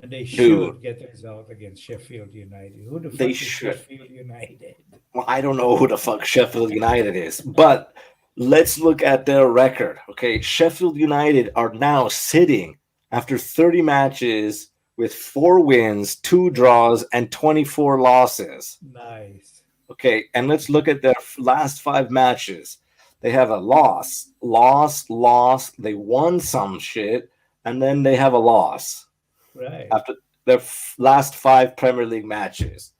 And they dude, should get the result against Sheffield United. Who the they fuck is should. Sheffield United? Well, I don't know who the fuck Sheffield United is, but let's look at their record. Okay, Sheffield United are now sitting after 30 matches with 4 wins, 2 draws, and 24 losses. Nice. Okay, and let's look at their last 5 matches. They have a loss, loss, loss. They won some shit, and then they have a loss Right. after their last 5 Premier League matches.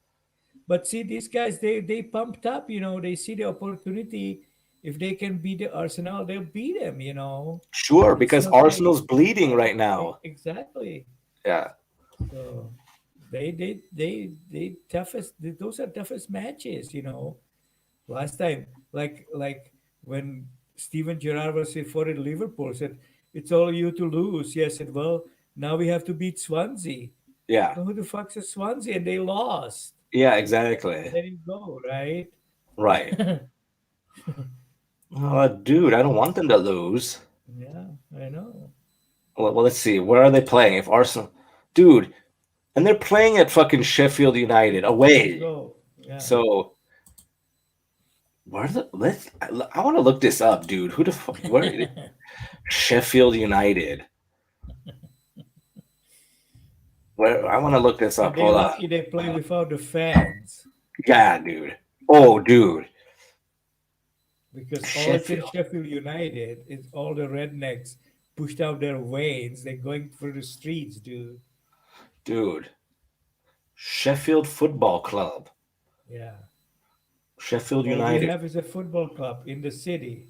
But see, these guys, they pumped up. They see the opportunity. If they can beat the Arsenal, they'll beat them. Sure, It's because not like Arsenal's bleeding yeah, right now. exactly. Yeah, So they toughest. Those are toughest matches. Last time, like when Steven Gerrard was for it, Liverpool said, "It's all you to lose." Yes, said, "Well, now we have to beat Swansea." yeah, Well, who the fuck's a Swansea? And they lost. yeah, exactly. There you go, right? Right. Dude, I don't want them to lose. Yeah, I know. Well, let's see. Where are they playing? If Arsenal, dude, and they're playing at fucking Sheffield United There you away. go. Yeah. So where the let's I want to look this up, dude. Who the fuck? Where Sheffield United? Where I want to look this And up. they Hold on. lucky they play without the fans Yeah, dude. Oh, dude. because all it's in Sheffield, Sheffield United is all the rednecks pushed out their veins. They're going through the streets, dude. dude. Sheffield Football Club. Yeah. Sheffield All we United. have is a football club in the city,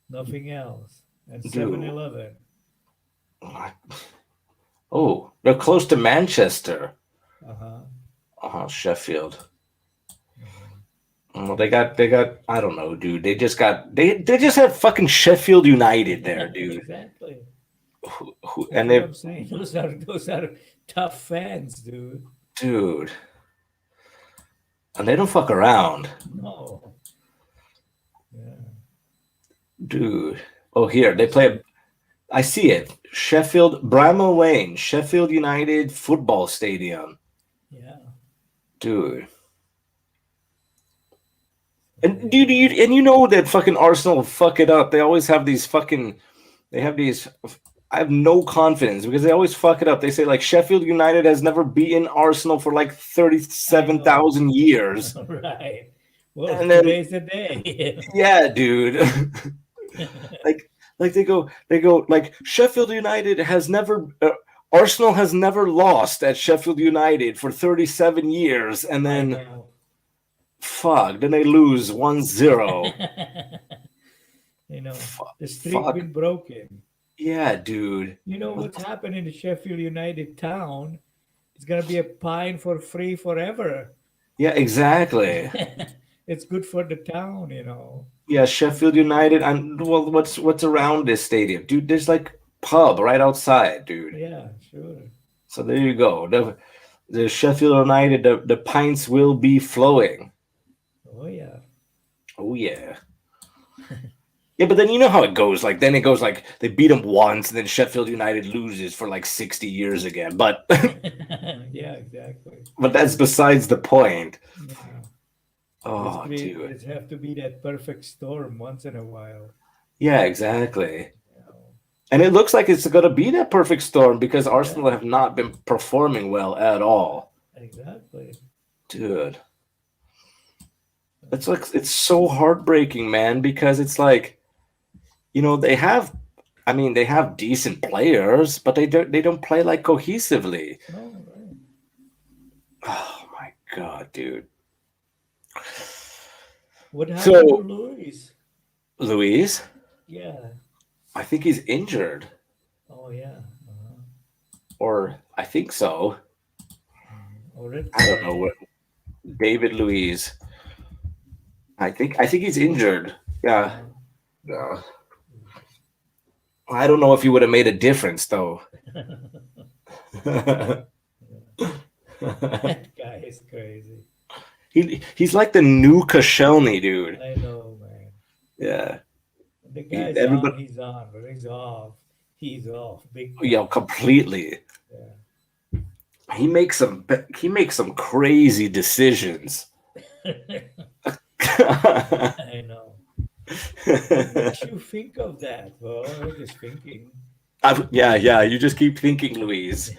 nothing else. And Seven Dude. Eleven. Oh, they're close to Manchester. Uh-huh. Sheffield. Mhm. Oh, they got I don't know, dude. They just have fucking Sheffield United there, dude. Exactly. That's And what they I'm saying. Those are tough fans, dude. dude, and they don't fuck around, No. Yeah. dude. Oh, here they So play. I see it. Sheffield Bramall Lane, Sheffield United Football Stadium, yeah. dude. So there And you dude, go. you know that fucking Arsenal fuck it up. They always have these fucking. They have these. I have no confidence because they always fuck it up. They say like Sheffield United has never beaten Arsenal for like I thirty-seven know. thousand years, Right. Well, and then today's the day. yeah, dude. like they go like Sheffield United has never. Arsenal has never lost at Sheffield United for 37 years, and I then know. fuck, then they lose 1-0. Fuck, The streak fuck. been broken. Yeah, dude. What's happened in the Sheffield United town? It's gonna be a pine for free forever. Yeah, exactly. it's good for the town, you know. Yeah, Sheffield United. And well, what's around this stadium, dude? There's like pub right outside, dude. Yeah, sure. So there you go. The Sheffield United, the pints will be flowing. Oh yeah. Oh yeah. Yeah, but then you know how it goes. Like then it goes like they beat them once, and then Sheffield United loses for like 60 years again. But Yeah, exactly. but that's besides the point. Yeah. Oh, dude. It have to be that perfect storm once in a while. Yeah, exactly. You know. And it looks like it's going to be that perfect storm because Arsenal Yeah, have not been performing well at all. exactly. Dude, it's so heartbreaking, man, because it's like, they have they have decent players, but they don't play like cohesively. No, right. Oh my god, dude. What happened to So, Luis? Luis, Yeah. I think he's injured, Oh yeah. Uh-huh. or I think so. Or red I don't know card. what David Luiz. I think he's injured. Yeah. Uh-huh. Uh, I don't know if he would have made a difference though. That guy is crazy. He's like the new Koscielny, dude. I know, man. Yeah. The guy's Everybody, on, he's on. When he's off, he's off. Big time. completely. Yeah. He makes some crazy decisions. I know. What makes you think of that? Well, I'm just thinking. yeah. You just keep thinking, Louise.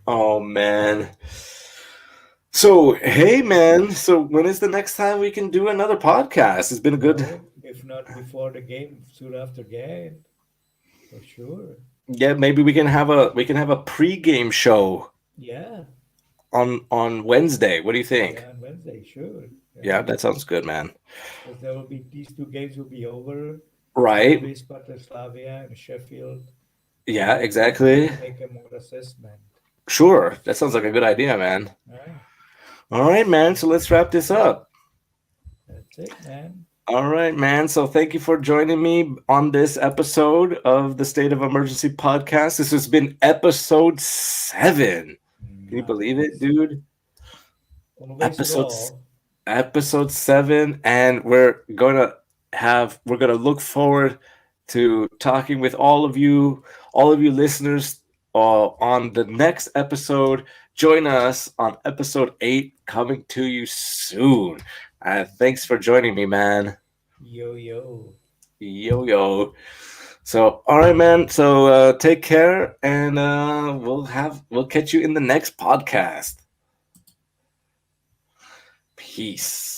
Oh man. So hey man. So when is the next time we can do another podcast? It's been a good. Well, if not before the game, soon after game, for sure. Yeah, maybe we can have a pre-game show Yeah, on Wednesday. What do you think? yeah, on Wednesday, sure. Yeah, Yeah, that sounds good, man. because there will be these two games will be over. Right? Novi, Sparta, Slavia, and Sheffield. Yeah, Then we exactly. can make a more assessment. Sure. That sounds like a good idea, man. Right? All right, man. So let's wrap this up. That's it, man. All right, man. So thank you for joining me on this episode of the State of Emergency podcast. This has been episode 7. Can you believe it, Nice. dude? Always Episode raw. episode 7, and we're gonna look forward to talking with all of you listeners on the next episode. Join us on episode 8, coming to you soon. Thanks for joining me, man. Yo, yo. Yo. So all right, man. So take care, and we'll catch you in the next podcast. Peace.